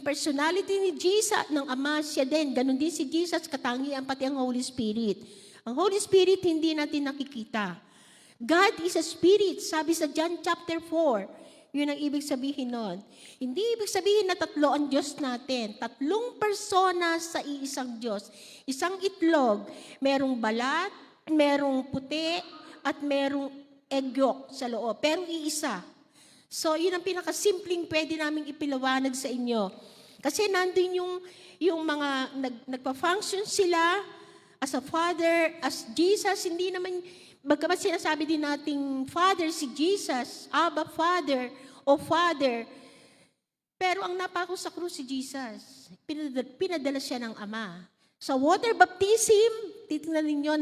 personality ni Jesus, ng Ama, siya din. Ganon din si Jesus, katangian pati ang Holy Spirit. Ang Holy Spirit, hindi natin nakikita. God is a spirit, sabi sa John chapter 4. Yun ang ibig sabihin nun. Hindi ibig sabihin na tatlo ang Diyos natin. 3 persona sa iisang Diyos. Isang itlog, merong balat, merong puti, at merong egg yolk sa loob. Pero iisa. So, yun ang pinakasimpleng pwede namin ipiliwanag sa inyo. Kasi nandun yung mga nagpa-function sila as a Father, as Jesus, hindi naman. Bagamat sinasabi din nating Father si Jesus, Abba Father, o Father. Pero ang napako sa krus si Jesus, pinadala siya ng Ama. Sa water baptism, titingnan ninyo,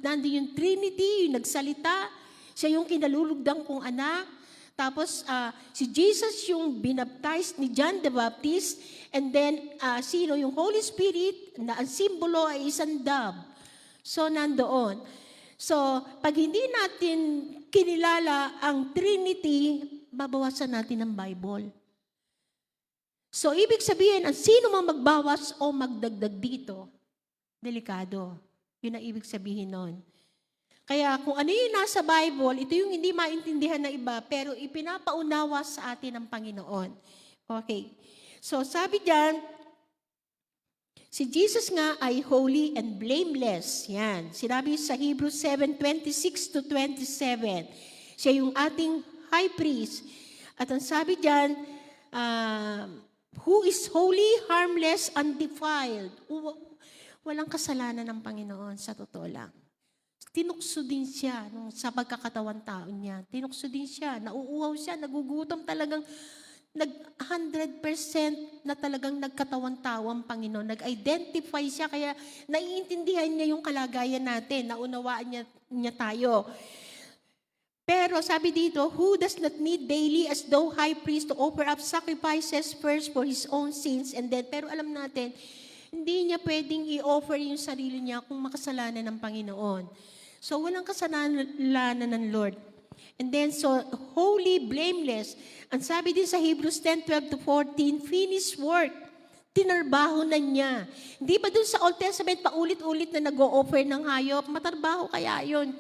nandun yung Trinity, yung nagsalita, siya yung kinalulugdang kong anak. Tapos si Jesus yung binaptize ni John the Baptist, and then yung Holy Spirit, na ang simbolo ay isang dove. So nandoon. So, pag hindi natin kinilala ang Trinity, babawasan natin ang Bible. So, ibig sabihin, ang sino mang magbawas o magdagdag dito, delikado. Yun ang ibig sabihin nun. Kaya kung ano yung nasa Bible, ito yung hindi maintindihan na iba, pero ipinapaunawa sa atin ng Panginoon. Okay. So, sabi diyan, si Jesus nga ay holy and blameless. Yan. Sinabi sa Hebrews 7:26-27. Siya yung ating high priest. At ang sabi diyan, who is holy, harmless, undefiled. Walang kasalanan ng Panginoon, sa totoo lang. Tinukso din siya sa pagkakatawan tao niya. Tinukso din siya. Nauuhaw siya, nagugutom talagang 100% na talagang nagkatawan-tawang Panginoon. Nag-identify siya, kaya naiintindihan niya yung kalagayan natin, naunawaan niya tayo. Pero sabi dito, who does not need daily as though high priest to offer up sacrifices first for his own sins and then, pero alam natin, hindi niya pwedeng i-offer yung sarili niya kung makasalanan ng Panginoon. So walang kasalanan ng Lord. And then, so, holy, blameless. Ang sabi din sa Hebrews 10:12-14, finished work. Tinarbaho na niya. Hindi ba dun sa Old Testament, paulit-ulit na nag-o-offer ng hayop? Matarbaho kaya yun.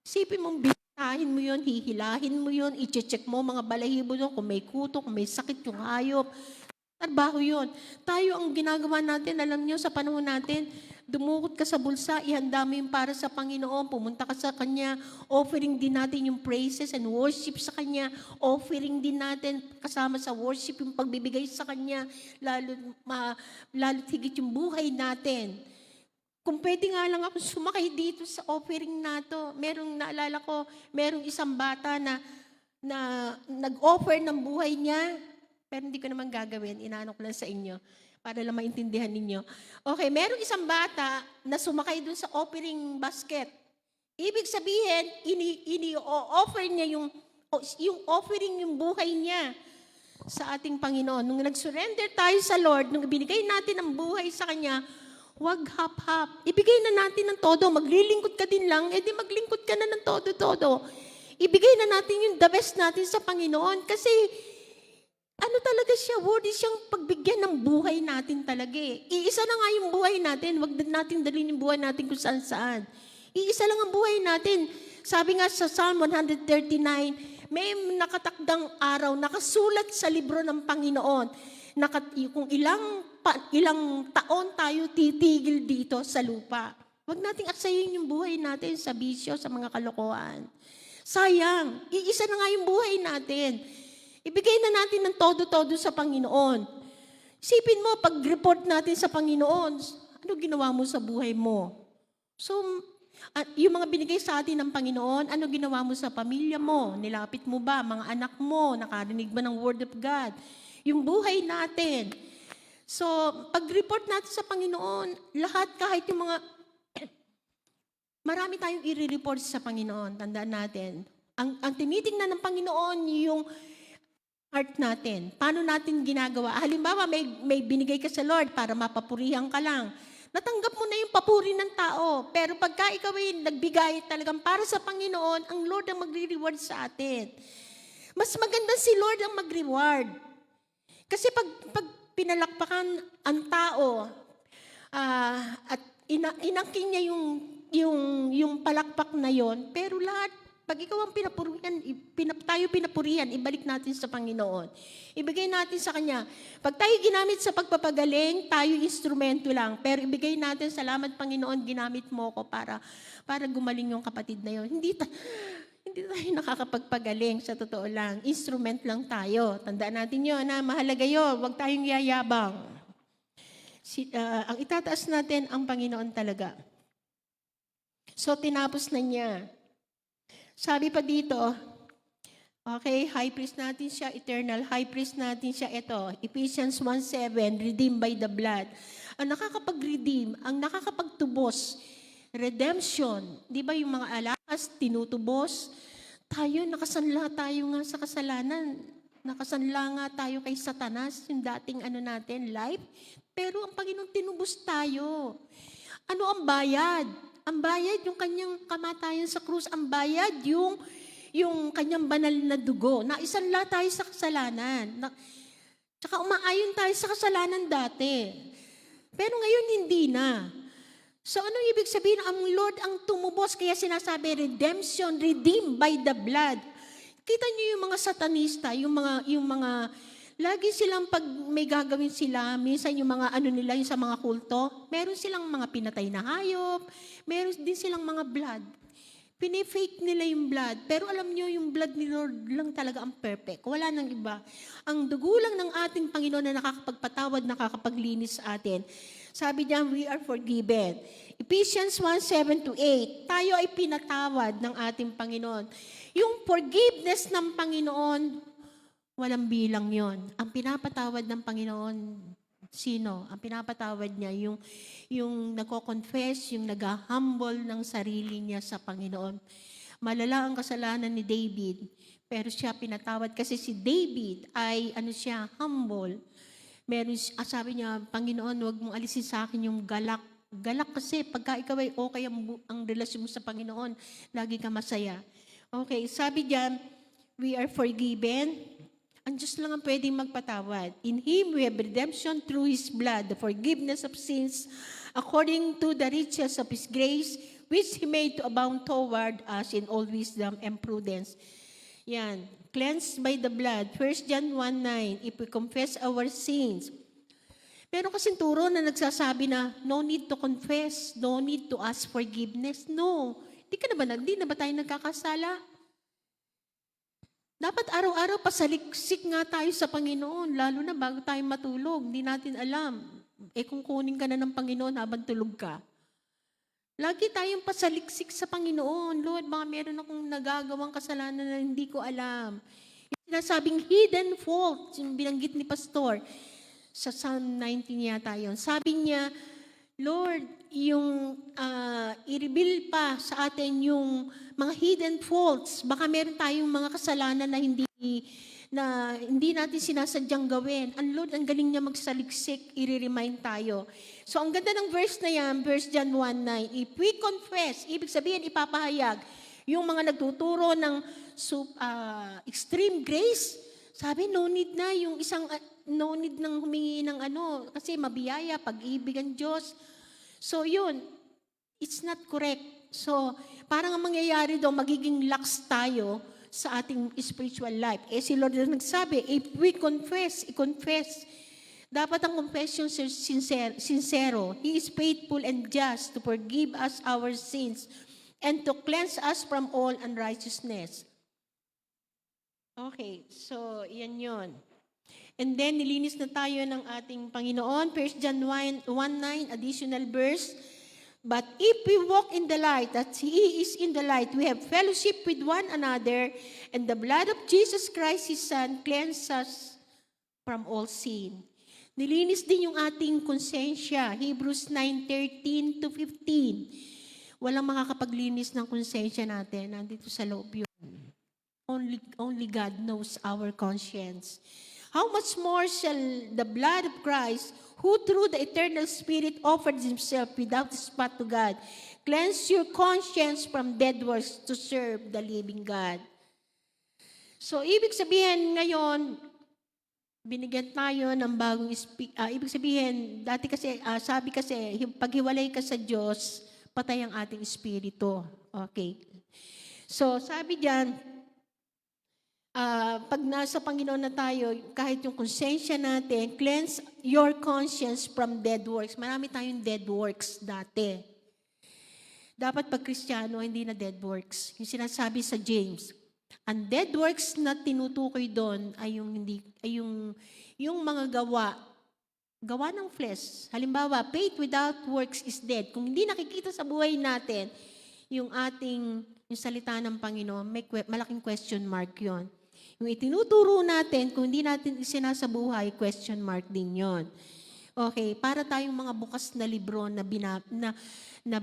Sipin mong bitahin mo yun, hihilahin mo yun, i-check mo mga balahibo doon, kung may kuto, kung may sakit yung hayop. Trabaho yun. Tayo ang ginagawa natin, alam nyo, sa panahon natin, dumukot ka sa bulsa, ihanda mo yung para sa Panginoon, pumunta ka sa Kanya, offering din natin yung praises and worship sa Kanya, offering din natin kasama sa worship yung pagbibigay sa Kanya, lalo higit yung buhay natin. Kung pwede nga lang ako sumakay dito sa offering nato, naalala ko, merong isang bata na nag-offer ng buhay niya, pero hindi ko naman gagawin, inaano ko lang sa inyo, para lang maintindihan ninyo. Okay, merong isang bata na sumakay dun sa offering basket. Ibig sabihin, ini-offer niya yung offering yung buhay niya sa ating Panginoon. Nung nag-surrender tayo sa Lord, nung binigay natin ang buhay sa Kanya, huwag hap-hap. Ibigay na natin ng todo. Maglilingkod ka din lang, edi maglingkod ka na ng todo-todo. Ibigay na natin yung the best natin sa Panginoon kasi ano talaga siya, worthy siyang pagbigyan ng buhay natin talaga eh. Iisa na nga yung buhay natin, wag natin dalhin yung buhay natin kung saan-saan. Iisa lang ang buhay natin. Sabi nga sa Psalm 139, may nakatakdang araw, nakasulat sa libro ng Panginoon, kung ilang taon tayo titigil dito sa lupa. Wag nating aksayin yung buhay natin sa bisyo, sa mga kalokohan. Sayang, iisa na nga yung buhay natin. Ibigay na natin ng todo-todo sa Panginoon. Isipin mo, pag-report natin sa Panginoon, ano ginawa mo sa buhay mo? So, yung mga binigay sa atin ng Panginoon, ano ginawa mo sa pamilya mo? Nilapit mo ba? Mga anak mo? Nakarinig ba ng Word of God? Yung buhay natin. So, pag-report natin sa Panginoon, lahat kahit yung mga, marami tayong i-report sa Panginoon. Tandaan natin. Ang tinitingnan ng Panginoon, yung heart natin. Paano natin ginagawa? Halimbawa, may binigay ka sa Lord para mapapurihan ka lang. Natanggap mo na yung papuri ng tao. Pero pagka ikaw ay nagbigay talagang para sa Panginoon, ang Lord ang magre-reward sa atin. Mas maganda si Lord ang mag-reward. Kasi pag pinalakpakan ang tao at inangkin niya yung palakpak na yon, pero lahat, pag ikaw ang tayo pinapurihan, ibalik natin sa Panginoon. Ibigay natin sa Kanya. Pag tayo ginamit sa pagpapagaling, tayo instrumento lang. Pero ibigay natin, salamat Panginoon, ginamit mo ko para gumaling yung kapatid na yon. Hindi tayo nakakapagpagaling, sa totoo lang. Instrument lang tayo. Tandaan natin yun, na mahalaga yun. Huwag tayong yayabang. Ang itataas natin, ang Panginoon talaga. So, tinapos na niya. Sabi pa dito, okay, high priest natin siya, eternal high priest natin siya. Ito, Ephesians 1:7, redeemed by the blood. Ang nakakapag-redeem, ang nakakapagtubos, redemption. Di ba yung mga alakas, tinutubos? Tayo, nakasanla tayo nga sa kasalanan. Nakasanla nga tayo kay Satanas, yung dating natin, life. Pero ang Panginoon tinubos tayo. Ano ang bayad? Ang bayad, yung kanyang kamatayan sa krus. Ang bayad, yung kanyang banal na dugo. Naisanla tayo sa kasalanan. Tsaka umaayon tayo sa kasalanan dati. Pero ngayon, hindi na. So, anong ibig sabihin? Ang Lord ang tumubos, kaya sinasabi, redemption, redeemed by the blood. Kita niyo yung mga satanista, yung mga lagi silang pag may gagawin sila, minsan yung mga nila yung sa mga kulto, meron silang mga pinatay na hayop, meron din silang mga blood. Pinifake nila yung blood, pero alam niyo yung blood ni Lord lang talaga ang perfect. Wala nang iba. Ang dugo lang ng ating Panginoon na nakakapagpatawad, nakakapaglinis sa atin. Sabi niya, we are forgiven. Ephesians 1:7-8, tayo ay pinatawad ng ating Panginoon. Yung forgiveness ng Panginoon, Walang bilang yon. Ang pinapatawad ng Panginoon, sino? Ang pinapatawad niya, yung nagko-confess, yung nag-humble ng sarili niya sa Panginoon. Malala ang kasalanan ni David, pero siya pinatawad kasi si David ay humble. Sabi niya, Panginoon, huwag mong alisin sa akin yung galak. Galak kasi pagka ikaw ay okay ang relasyon mo sa Panginoon, lagi ka masaya. Okay, sabi diyan, we are forgiven. Ang Diyos lang ang pwedeng magpatawad. In Him we have redemption through His blood, the forgiveness of sins, according to the riches of His grace, which He made to abound toward us in all wisdom and prudence. Yan. Cleansed by the blood. 1 John 1:9, if we confess our sins. Pero kasing turo na nagsasabi na, no need to confess, no need to ask forgiveness. No. Hindi na ba tayo nagkakasala? Dapat araw-araw pasaliksik nga tayo sa Panginoon, lalo na bago tayo matulog. Hindi natin alam. Kung kunin ka na ng Panginoon habang tulog ka. Lagi tayong pasaliksik sa Panginoon. Lord, baka meron akong nagagawang kasalanan na hindi ko alam. Yung sinasabing hidden fault, yung binanggit ni Pastor, sa Psalm 19 yata yun. Sabi niya, Lord, yung i-reveal pa sa atin yung mga hidden faults. Baka meron tayong mga kasalanan na hindi natin sinasadyang gawin. Ang Lord, ang galing niya magsaliksik, i-remind tayo. So, ang ganda ng verse na yan, 1 John 1:9, if we confess, ibig sabihin, ipapahayag, yung mga nagtuturo ng extreme grace, sabi, no need na, no need nang humingi ng kasi mabiyaya, pag-ibig ang Diyos. So, yun, it's not correct. So, parang ang mangyayari daw, magiging lax tayo sa ating spiritual life. Si Lord na nagsabi, if we confess, i-confess. Dapat ang confession sincero. He is faithful and just to forgive us our sins and to cleanse us from all unrighteousness. Okay, so yan yun. And then, nilinis na tayo ng ating Panginoon. 1 John 1:9, additional verse. But if we walk in the light, that He is in the light, we have fellowship with one another, and the blood of Jesus Christ, His Son, cleanses us from all sin. Nilinis din yung ating konsensya. Hebrews 9:13-15. Walang makakapaglinis ng konsensya natin. Nandito sa loob yun. Only God knows our conscience. How much more shall the blood of Christ, who through the eternal Spirit offered Himself without spot to God, cleanse your conscience from dead works to serve the living God. So, ibig sabihin ngayon, binigyan tayo ng bagong ibig sabihin, dati kasi, sabi kasi, paghiwalay ka sa Diyos, patay ang ating espiritu. Okay. So, sabi diyan, pag nasa Panginoon na tayo, kahit yung konsensya natin, cleanse your conscience from dead works. Marami tayong dead works dati. Dapat pag Kristiyano, hindi na dead works. Yung sinasabi sa James, ang dead works na tinutukoy doon ay yung mga gawa ng flesh. Halimbawa, faith without works is dead. Kung hindi nakikita sa buhay natin, yung salita ng Panginoon, may malaking question mark yon. Yung itinuturo natin, kung hindi natin isinasabuhay, question mark din yon. Okay, para tayong mga bukas na libro na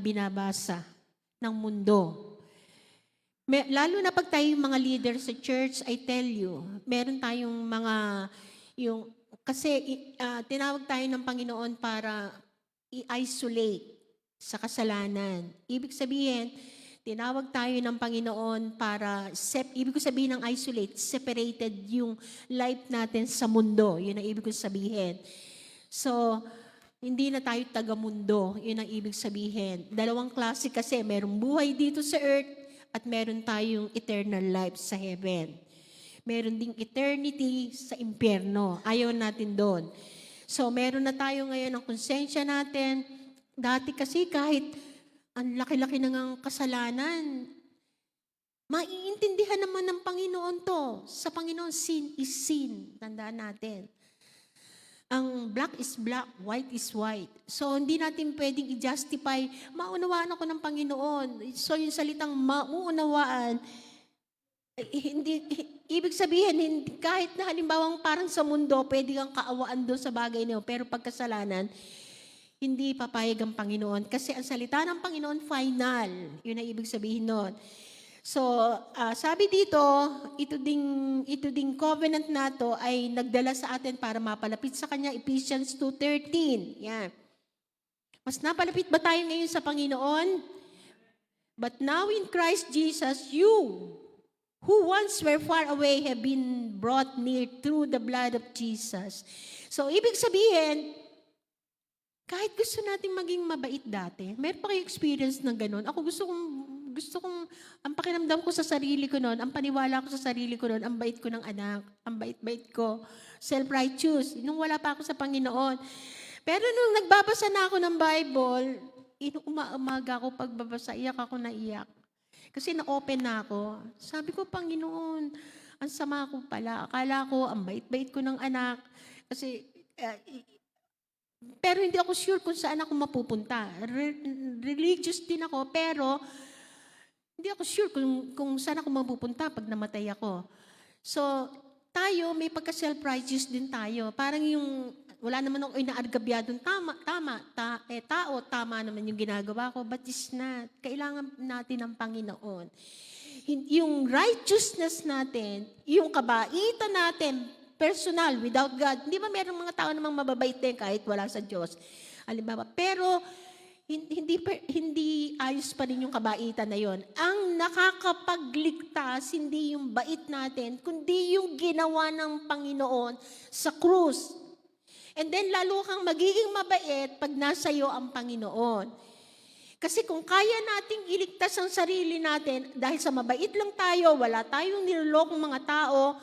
binabasa ng mundo. Lalo na pag tayong mga leader sa church, I tell you, meron tayong tinawag tayo ng Panginoon para i-isolate sa kasalanan. Ibig sabihin, tinawag tayo ng Panginoon para, ibig ko sabihin ng isolate, separated yung life natin sa mundo. Yun ang ibig ko sabihin. So, hindi na tayo taga-mundo. Yun ang ibig sabihin. Dalawang klase kasi, merong buhay dito sa earth at meron tayong eternal life sa heaven. Meron ding eternity sa impyerno. Ayaw natin doon. So, meron na tayo ngayon ng konsensya natin. Dati kasi kahit ang laki-laki ng kasalanan, maiintindihan naman ng Panginoon to. Sa Panginoon, sin is sin. Tandaan natin. Ang black is black, white is white. So, hindi natin pwedeng i-justify, maunawaan ako ng Panginoon. So, yung salitang maunawaan, ibig sabihin, kahit na halimbawang parang sa mundo, pwede kang kaawaan doon sa bagay niyo, pero pagkasalanan, hindi papayag ang Panginoon. Kasi ang salita ng Panginoon, final. Yun ang ibig sabihin nun. So, sabi dito, ito ding covenant na to ay nagdala sa atin para mapalapit sa Kanya, Ephesians 2:13. Yan. Mas napalapit ba tayo ngayon sa Panginoon? But now in Christ Jesus, you, who once were far away, have been brought near through the blood of Jesus. So, ibig sabihin, kahit gusto nating maging mabait dati, meron pa kayo experience ng ganun. Ako gusto kong, ang pakiramdam ko sa sarili ko noon, ang paniwala ko sa sarili ko noon, ang bait ko ng anak, ang bait-bait ko, self-righteous, nung wala pa ako sa Panginoon. Pero nung nagbabasa na ako ng Bible, umaga ako pagbabasa, iyak ako na iyak. Kasi na-open na ako. Sabi ko, Panginoon, ang sama ko pala. Akala ko, ang bait-bait ko ng anak. Kasi, pero hindi ako sure kung saan ako mapupunta. Religious din ako, pero hindi ako sure kung saan ako mapupunta pag namatay ako. So, tayo, may pagka-self-righteous din tayo. Parang yung, wala naman ako inaargabyadong tao, tama naman yung ginagawa ko, but it's not. Kailangan natin ng Panginoon. Yung righteousness natin, yung kabaitan natin, personal, without God. Hindi ba merong mga tao namang mababait din kahit wala sa Diyos? Halimbawa, pero hindi ayos pa rin yung kabaitan na yon. Ang nakakapagligtas, hindi yung bait natin, kundi yung ginawa ng Panginoon sa krus. And then lalo kang magiging mabait pag nasa iyo ang Panginoon. Kasi kung kaya nating iligtas ang sarili natin, dahil sa mabait lang tayo, wala tayong nilolokong mga tao,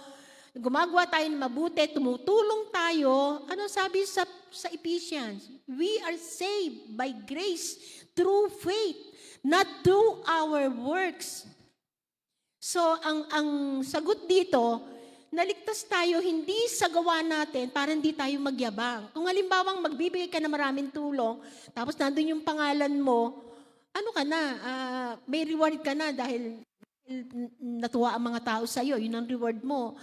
gumagawa tayo ng mabuti, tumutulong tayo, ano sabi sa Ephesians? We are saved by grace through faith, not through our works. So, ang sagot dito, naligtas tayo hindi sa gawa natin para hindi tayo magyabang. Kung halimbawang magbibigay ka ng maraming tulong, tapos nandun yung pangalan mo, ano ka na, may reward ka na dahil natuwa ang mga tao sa iyo, yun ang reward mo.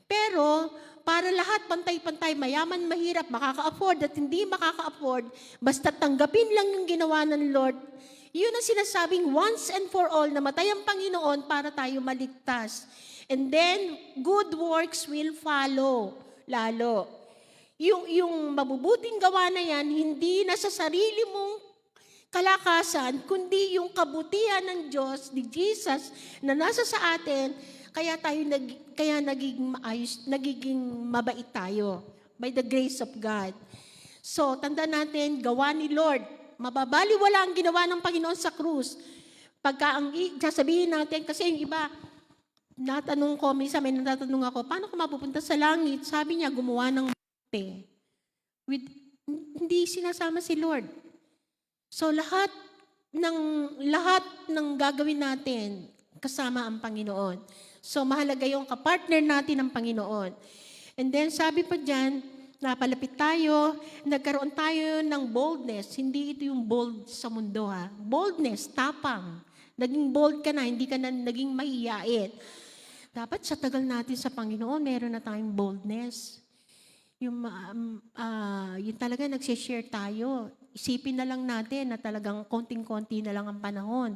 Pero, para lahat pantay-pantay, mayaman, mahirap, makaka-afford at hindi makaka-afford, basta tanggapin lang yung ginawa ng Lord, yun ang sinasabing once and for all, namatay ang Panginoon para tayo maligtas. And then, good works will follow, lalo. Yung mabubuting gawa na yan, hindi na sa sarili mong kalakasan, kundi yung kabutihan ng Diyos, ni Jesus, na nasa sa atin, kaya nagiging mabait tayo by the grace of God. So, tanda natin, gawa ni Lord, mababaliwala ang ginawa ng Panginoon sa krus. Pagka sasabihin natin, kasi yung iba, minsan may natatanong ako, paano ko mapupunta sa langit? Sabi niya, gumawa ng mabuti. Hindi sinasama si Lord. So, lahat ng gagawin natin, kasama ang Panginoon. So, mahalaga yung kapartner natin ng Panginoon. And then, sabi pa dyan, napalapit tayo, nagkaroon tayo ng boldness. Hindi ito yung bold sa mundo, ha? Boldness, tapang. Naging bold ka na, hindi ka na naging mahihiyain. Dapat sa tagal natin sa Panginoon, meron na tayong boldness. Yung talaga nagsishare tayo. Isipin na lang natin na talagang konting-konti na lang ang panahon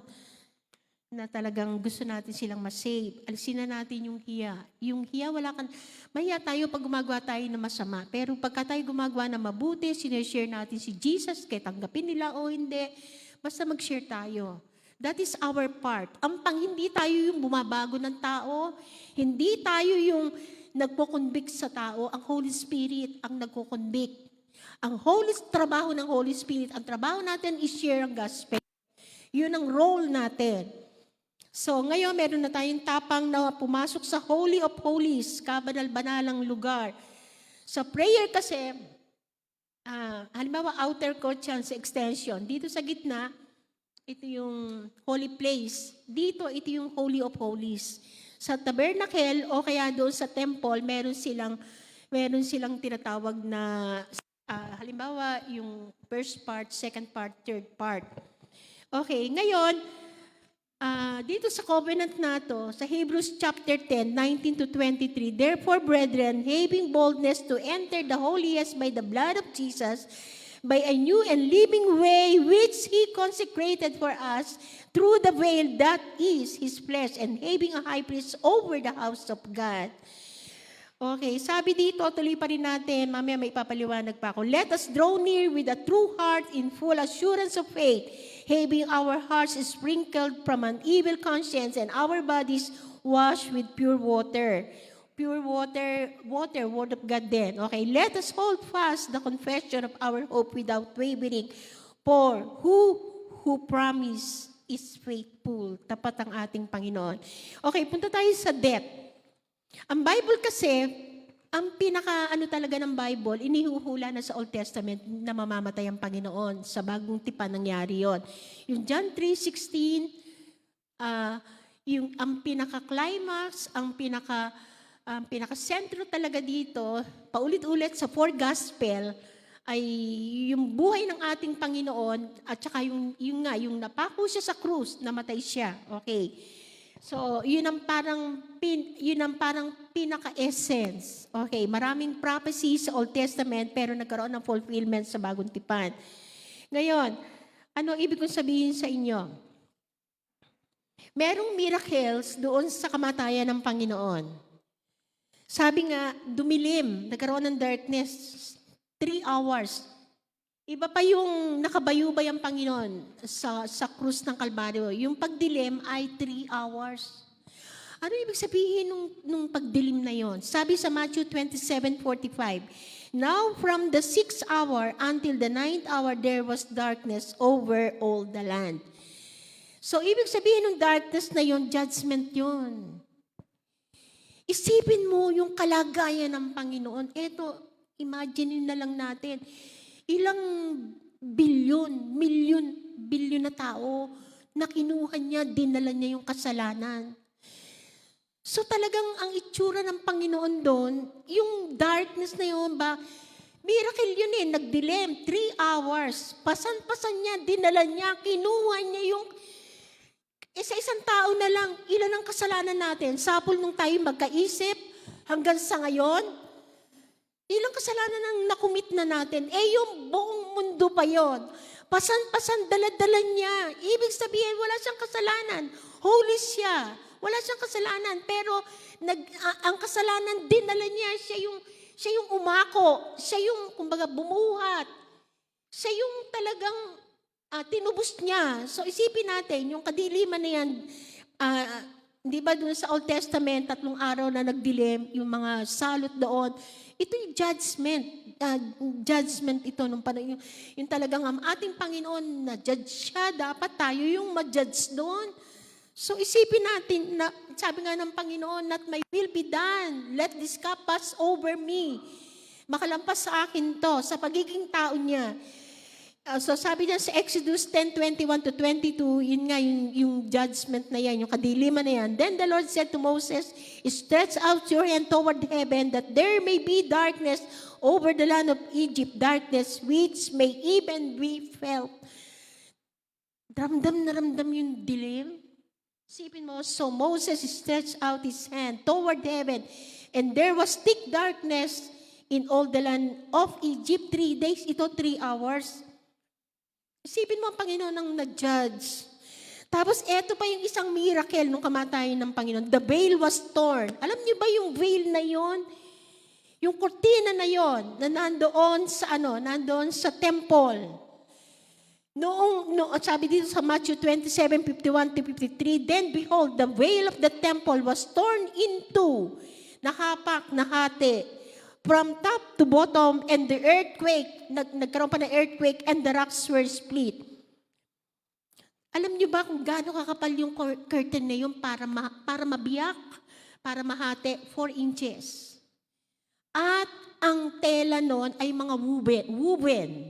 na talagang gusto natin silang masave. Alisin na natin yung hiya. Yung hiya, mahiya tayo pag gumagawa tayo ng masama. Pero pagka tayo gumagawa ng mabuti, sinishare natin si Jesus, kaya tanggapin nila o hindi, basta mag-share tayo. That is our part. Hindi tayo yung bumabago ng tao, hindi tayo yung nagko-convict sa tao, ang Holy Spirit ang nagko-convict. Ang trabaho ng Holy Spirit, ang trabaho natin is share ang gospel. Yun ang role natin. So, ngayon, meron na tayong tapang na pumasok sa Holy of Holies, kabanal-banalang lugar. Sa prayer kasi, halimbawa, outer court yan sa extension. Dito sa gitna, ito yung holy place. Dito, ito yung Holy of Holies. Sa tabernacle o kaya doon sa temple, meron silang tinatawag na, halimbawa, yung first part, second part, third part. Okay, ngayon, Dito sa covenant na to, sa Hebrews chapter 10, 19 to 23, therefore, brethren, having boldness to enter the holiest by the blood of Jesus, by a new and living way which He consecrated for us through the veil that is His flesh, and having a high priest over the house of God. Okay, sabi dito, tuloy pa rin natin, mamaya may ipapaliwanag pa ako. Let us draw near with a true heart in full assurance of faith, having our hearts sprinkled from an evil conscience and our bodies washed with pure water. Pure water, word of God din. Okay, let us hold fast the confession of our hope without wavering. For who promise is faithful. Tapat ang ating Panginoon. Okay, punta tayo sa death. Ang Bible kasi, ang talaga ng Bible, inihuhula na sa Old Testament na mamamatay ang Panginoon. Sa bagong tipan nangyari yon. Yung John 3:16, ang pinaka-climax, ang pinaka-sentro talaga dito, paulit-ulit sa four gospel, ay yung buhay ng ating Panginoon at saka yung napako siya sa krus, namatay siya. Okay. So, yun ang parang pinaka-essence. Okay, maraming prophecies sa Old Testament pero nagkaroon ng fulfillment sa Bagong Tipan. Ngayon, ano ibig kong sabihin sa inyo? Merong miracles doon sa kamatayan ng Panginoon. Sabi nga, dumilim, nagkaroon ng darkness, 3 hours. Iba pa yung nakabayubay ang Panginoon sa krus ng Kalbaryo. Yung pagdilim ay 3 hours. Ano ibig sabihin nung pagdilim na yon? Sabi sa Matthew 27:45, now from the 6th hour until the 9th hour there was darkness over all the land. So ibig sabihin ng darkness na yon, judgment yon. Isipin mo yung kalagayan ng Panginoon. Eto, imagine na lang natin. Ilang bilyon na tao na kinuha niya, dinala niya yung kasalanan. So talagang ang itsura ng Panginoon doon, yung darkness na yun ba, miracle yun nagdilim, 3 hours, pasan-pasan niya, dinala niya, kinuha niya yung, sa isang tao na lang, ilan ang kasalanan natin? Sapol nung tayo magkaisip, hanggang sa ngayon, ilang kasalanan ang nakumit na natin? Yung buong mundo pa yon. Pasan-pasan, dala-dala niya. Ibig sabihin, wala siyang kasalanan. Holy siya. Wala siyang kasalanan. Pero ang kasalanan, dinala niya. Siya yung umako. Siya yung, kumbaga, bumuhat. Siya yung talagang tinubos niya. So isipin natin, yung kadiliman na yan, di ba doon sa Old Testament, 3 araw na nagdilim, yung mga salot doon, ito yung judgment. Judgment ito nung panahon. Yung talagang ang ating Panginoon na judge siya, dapat tayo yung ma-judge doon. So isipin natin na, sabi nga ng Panginoon, not my will be done. Let this cup pass over me. Makalampas sa akin to, sa pagiging tao niya. So sabi niya sa Exodus 10:21 to 22, yun nga yung judgment na yan, yung kadiliman na yan. Then the Lord said to Moses, stretch out your hand toward heaven that there may be darkness over the land of Egypt, darkness which may even be felt. Ramdam na ramdam yung dilim. Sipin mo, so Moses stretched out his hand toward heaven and there was thick darkness in all the land of Egypt 3 days, ito 3 hours. Isipin mo ang Panginoon ang nag-judge. Tapos eto pa yung isang miracle nung kamatayan ng Panginoon. The veil was torn. Alam niyo ba yung veil na yon? Yung kortina na yon na nandoon sa temple. Sabi dito sa Matthew 27:51 to 53, then behold, the veil of the temple was torn into, nakapak, nahati. From top to bottom, and the earthquake, nagkaroon pa ng earthquake, and the rocks were split. Alam niyo ba kung gaano kakapal yung curtain na yun para mabiyak, para mahati? 4 inches. At ang tela noon ay mga woven.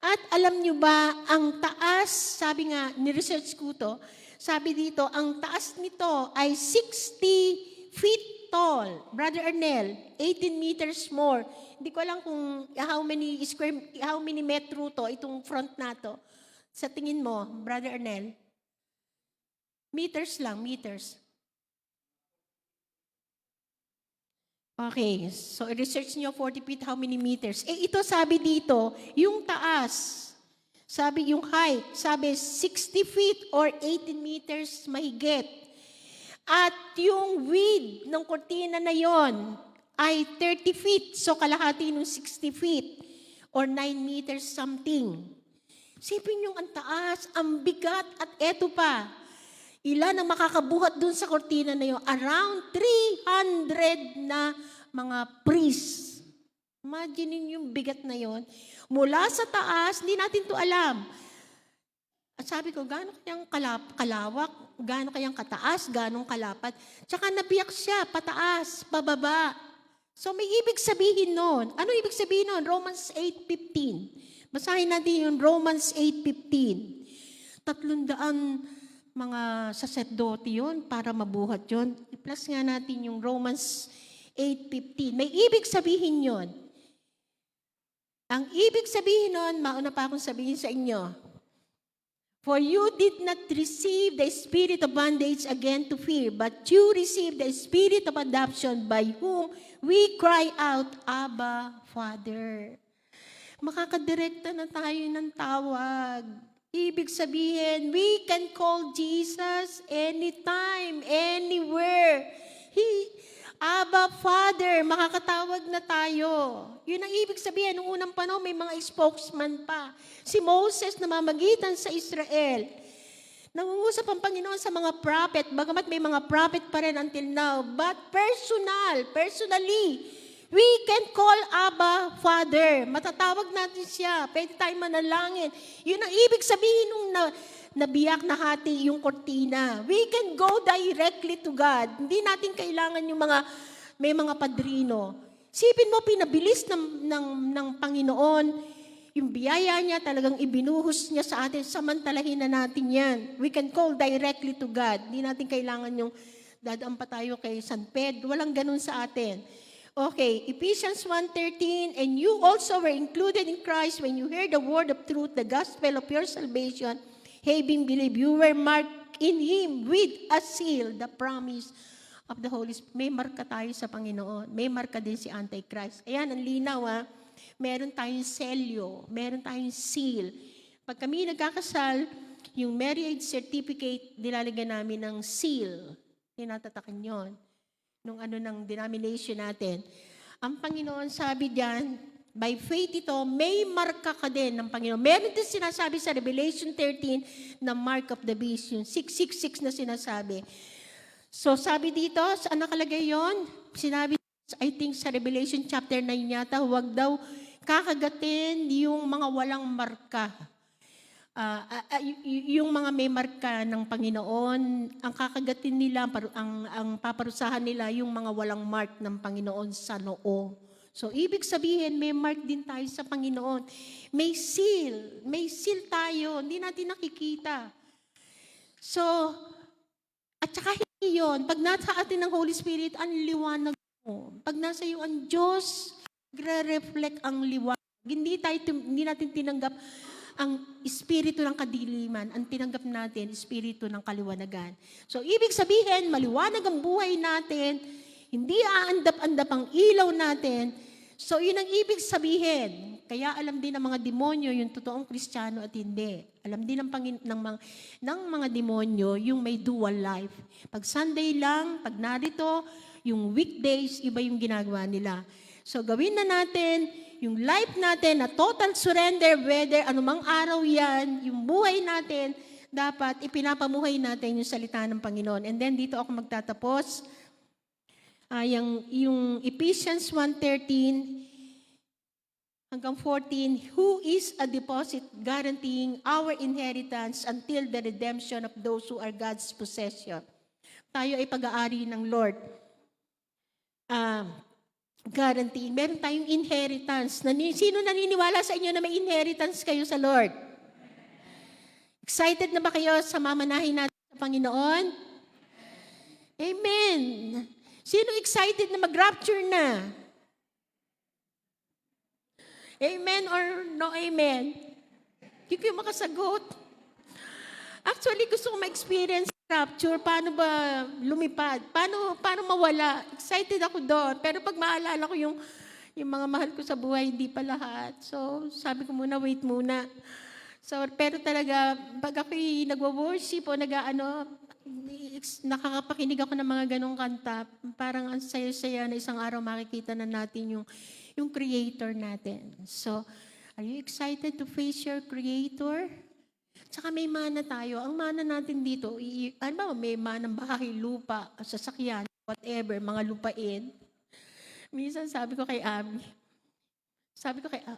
At alam niyo ba, ang taas, sabi nga, ni-research ko to, sabi dito, ang taas nito ay 60 feet tall. Brother Arnel, 18 meters more. Hindi ko alam kung how many metro to, itong front na to. Sa tingin mo, Brother Arnel? Meters lang, meters. Okay, so i-research nyo 40 feet, how many meters? Ito sabi dito, yung taas. Sabi yung height, sabi 60 feet or 18 meters mahigit. At yung width ng kortina na yon ay 30 feet. So kalahati ng 60 feet or 9 meters something. Sipin yung ang taas, ang bigat at eto pa. Ilan ang makakabuhat dun sa kortina na yun? Around 300 na mga priests. Imagine yung bigat na yon. Mula sa taas, hindi natin to alam. At sabi ko, gaano kayang kalawak, gaano kayang kataas, gaano kalapat. Tsaka nabiyak siya, pataas, pababa. So may ibig sabihin nun. Ano ibig sabihin nun? Romans 8:15. Basahin natin yung Romans 8:15. 300 mga saserdote yun para mabuhat yun. I-plus nga natin yung Romans 8:15. May ibig sabihin yun. Ang ibig sabihin nun, mauna pa akong sabihin sa inyo, for you did not receive the spirit of bondage again to fear, but you received the spirit of adoption by whom we cry out, Abba, Father. Makakadirekta na tayo ng tawag. Ibig sabihin, we can call Jesus anytime, anywhere. Abba, Father, makakatawag na tayo. Yun ang ibig sabihin. Noong unang panahon, may mga spokesman pa. Si Moses namamagitan sa Israel. Nangungusap ang Panginoon sa mga prophet, bagamat may mga prophet pa rin until now. But personally, we can call Abba, Father. Matatawag natin siya. Pwede tayo manalangin. Yun ang ibig sabihin nung nabiyak na hati yung kortina. We can go directly to God. Hindi natin kailangan yung may mga padrino. Sipin mo, pinabilis ng Panginoon, yung biyaya niya talagang ibinuhos niya sa atin, samantalahin na natin yan. We can call directly to God. Hindi natin kailangan yung dadaan pa tayo kay San Pedro. Walang ganun sa atin. Okay, Ephesians 1:13, and you also were included in Christ when you heard the word of truth, the gospel of your salvation. Having believed, you were marked in Him with a seal, the promise of the Holy Spirit. May marka tayo sa Panginoon. May marka din si Antichrist. Ayan, ang linaw Meron tayong selyo, meron tayong seal. Pag kami nagkakasal, yung marriage certificate, nilalagyan namin ng seal. Tinatatakan yon ng denomination natin. Ang Panginoon sabi diyan, by faith ito, may marka ka din ng Panginoon. Meron din sinasabi sa Revelation 13 na mark of the beast, yung 666 na sinasabi. So sabi dito, saan nakalagay yon? Sinabi, I think sa Revelation chapter 9 yata, huwag daw kakagatin yung mga walang marka. Yung mga may marka ng Panginoon, ang kakagatin nila, ang paparusahan nila, yung mga walang mark ng Panginoon sa noo. So, ibig sabihin, may mark din tayo sa Panginoon. May seal tayo, hindi natin nakikita. So, at saka hindi yun, pag nasa atin ng Holy Spirit, ang liwanag mo. Pag nasa iyo ang Diyos, nagre-reflect ang liwanag. Hindi natin tinanggap ang espiritu ng kadiliman. Ang tinanggap natin, espiritu ng kaliwanagan. So, ibig sabihin, maliwanag ang buhay natin, hindi aandap-andap ang ilaw natin. So, yun ang ibig sabihin. Kaya alam din ng mga demonyo yung totoong Kristiyano at hindi. Alam din ng mga demonyo yung may dual life. Pag Sunday lang, pag narito, yung weekdays, iba yung ginagawa nila. So, gawin na natin yung life natin na total surrender, whether anumang araw yan, yung buhay natin, dapat ipinapamuhay natin yung salita ng Panginoon. And then, dito ako magtatapos. Yung Ephesians 1:13 hanggang 14, who is a deposit guaranteeing our inheritance until the redemption of those who are God's possession. Tayo ay pag-aari ng Lord. Guaranteeing. Meron tayong inheritance. Sino naniniwala sa inyo na may inheritance kayo sa Lord? Excited na ba kayo sa mamanahin natin sa Panginoon? Amen. Sino excited na mag-rapture na? Amen or no amen? Hindi kayo makasagot. Actually, gusto ko ma-experience rapture, paano ba lumipad? Paano mawala? Excited ako doon. Pero pag maalala ko yung mga mahal ko sa buhay, hindi pa lahat. So, sabi ko muna, wait muna. So, pero talaga, pag ako'y nagwo-worship o nakakapakinig ako ng mga ganong kanta, parang ang saya-saya na isang araw makikita na natin yung Creator natin. So, are you excited to face your Creator? Tsaka may mana tayo. Ang mana natin dito, may manang bahay, lupa, sasakyan, whatever, mga lupain. Minsan sabi ko kay Abby,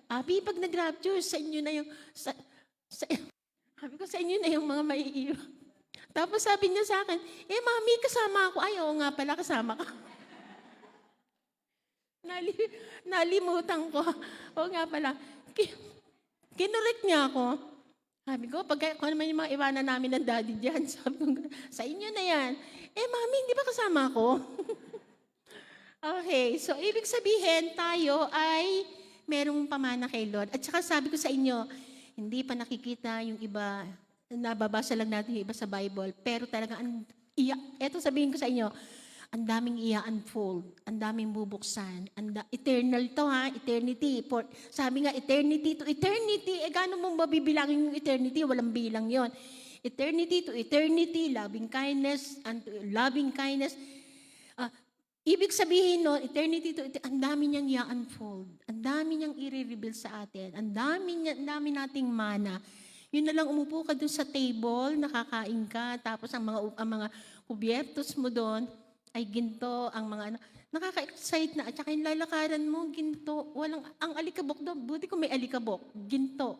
Abby, pag nag-rapture, sa inyo na yung, sabi ko, sa inyo na yung mga maiiwan. Tapos sabi niya sa akin, mami, kasama ako. Ay, oo nga pala, kasama ka. Nalimutan ko. Oo nga pala. Kinurek niya ako. Sabi ko, kung naman yung mga iwanan namin ng daddy dyan, sabi ko, sa inyo na yan. Mami, hindi ba kasama ako? Okay, so ibig sabihin, tayo ay merong pamana kay Lord. At saka sabi ko sa inyo, hindi pa nakikita yung iba, nababasa lang natin yung iba sa Bible, pero talagang, eto sabihin ko sa inyo, ang daming i-unfold, ang daming bubuksan, eternal to ha, eternity. Sabi nga, eternity to eternity, gano'n mo mabibilangin yung eternity? Walang bilang yon. Eternity to eternity, loving kindness, unto loving kindness. Ibig sabihin no, eternity to eternity, ang dami niyang i-unfold, ang dami niyang i-reveal sa atin, ang dami nating mana. Yun na lang, umupo ka dun sa table, nakakain ka, tapos ang mga kubyertos mo doon, ay ginto, ang mga nakaka-excite na, at saka yung lalakaran mo, ginto, ang alikabok doon, buti kung may alikabok, ginto.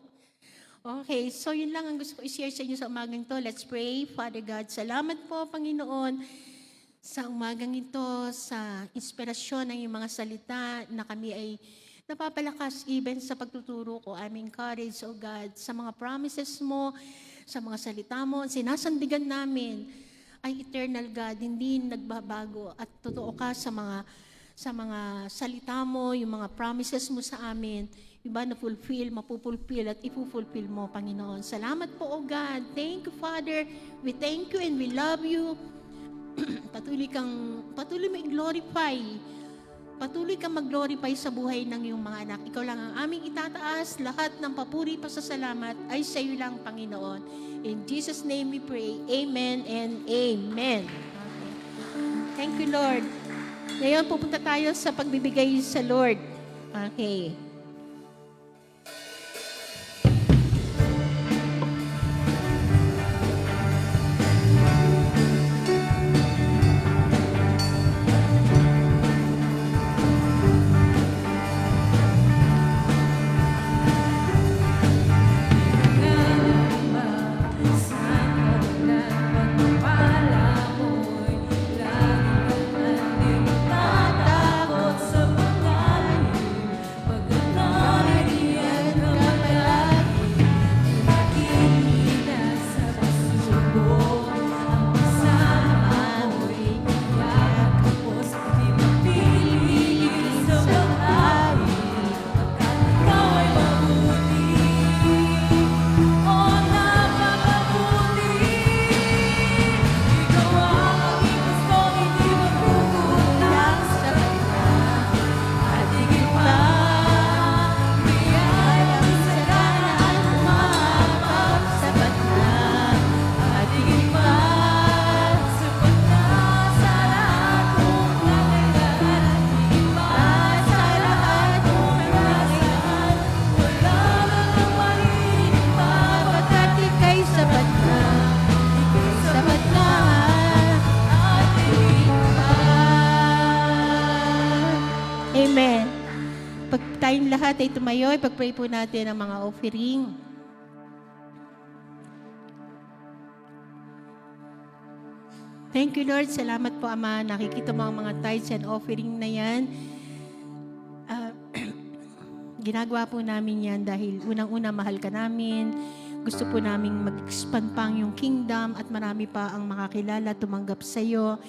Okay, so yun lang ang gusto ko i-share sa inyo sa umagang to. Let's pray. Father God, salamat po, Panginoon, sa umagang ito, sa inspirasyon ng iyong mga salita na kami ay napapalakas even sa pagtuturo ko. I'm encouraged, O God, sa mga promises mo, sa mga salita mo, sinasandigan namin, ay eternal God, hindi nagbabago at totoo ka sa mga salita mo, yung mga promises mo sa amin, iba na mapupulfill at ipufulfill mo, Panginoon. Salamat po, O God. Thank you, Father. We thank you and we love you. Patuloy mo i-glorify. Patuloy kang mag-glorify sa buhay ng iyong mga anak. Ikaw lang ang aming itataas. Lahat ng papuri pa sa salamat ay sa iyo lang, Panginoon. In Jesus' name we pray. Amen and amen. Okay. Thank you, Lord. Ngayon, pupunta tayo sa pagbibigay sa Lord. Okay. Tatakot sa Amen. Pag tayong lahat ay tumayo, ipag-pray po natin ang mga offering. Thank you, Lord. Salamat po, Ama. Nakikita mo ang mga tithes and offering na yan. Ginagawa po namin yan dahil unang-una mahal ka namin. Gusto po namin mag-expand pa ang iyong kingdom at marami pa ang makakilala, tumanggap sa iyo.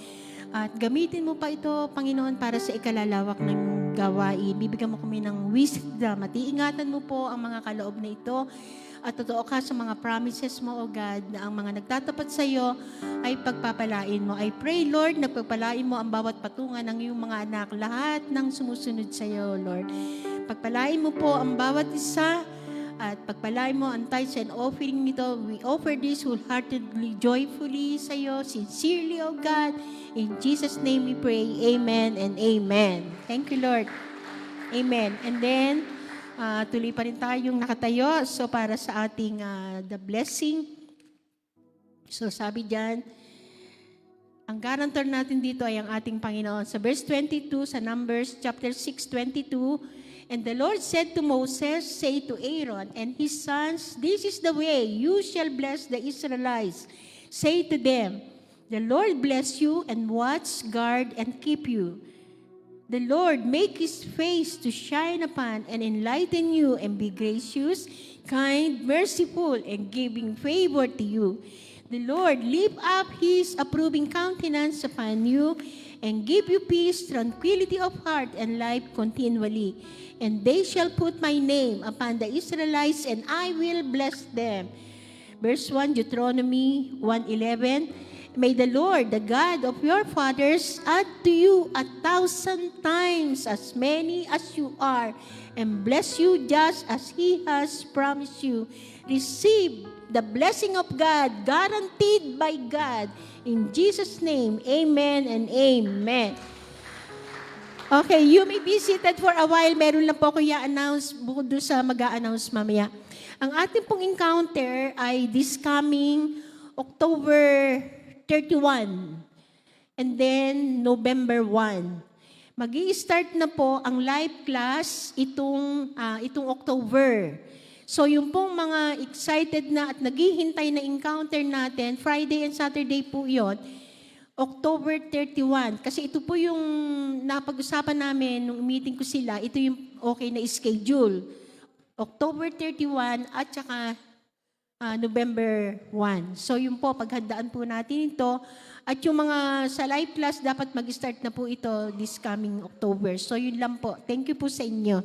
At gamitin mo pa ito, Panginoon, para sa ikalalawak ng gawain. Bibigyan mo kami ng wisdom at iingatan mo po ang mga kaloob na ito. at totoo ka sa mga promises mo, O God, na ang mga nagtatapat sa iyo ay pagpapalain mo. I pray, Lord, na pagpalain mo ang bawat patungan ng iyong mga anak, lahat ng sumusunod sa iyo, Lord. Pagpalain mo po ang bawat isa at pagpalain mo ang tithes and offering nito. We offer this wholeheartedly, joyfully sa iyo, sincerely, O God. In Jesus' name we pray, amen and amen. Thank you, Lord. Amen. And then, tuloy pa rin tayong nakatayo. So, para sa ating the blessing. So, sabi dyan, ang guarantor natin dito ay ang ating Panginoon. Sa verse 22, sa Numbers chapter 6:22, and the Lord said to Moses, say to Aaron and his sons, this is the way you shall bless the Israelites. Say to them, the Lord bless you and watch, guard, and keep you. The Lord make His face to shine upon and enlighten you and be gracious, kind, merciful, and giving favor to you. The Lord lift up His approving countenance upon you and give you peace, tranquility of heart, and life continually. And they shall put my name upon the Israelites, and I will bless them. Verse 1, Deuteronomy 1:11, may the Lord, the God of your fathers, add to you 1,000 times as many as you are, and bless you just as He has promised you. Receive the blessing of God, guaranteed by God. In Jesus' name, amen and amen. Okay, you may be seated for a while. Meron lang po ako i-announce bukod doon sa mag-a-announce mamaya. Ang ating pong encounter ay this coming October 31 and then November 1. Mag-i-start na po ang live class itong October. So yung pong mga excited na at naghihintay na encounter natin, Friday and Saturday po yon, October 31. Kasi ito po yung napag-usapan namin nung meeting ko sila, ito yung okay na schedule. October 31 at saka November 1. So yun po, paghandaan po natin ito. At yung mga sa live class, dapat mag-start na po ito this coming October. So yun lang po. Thank you po sa inyo.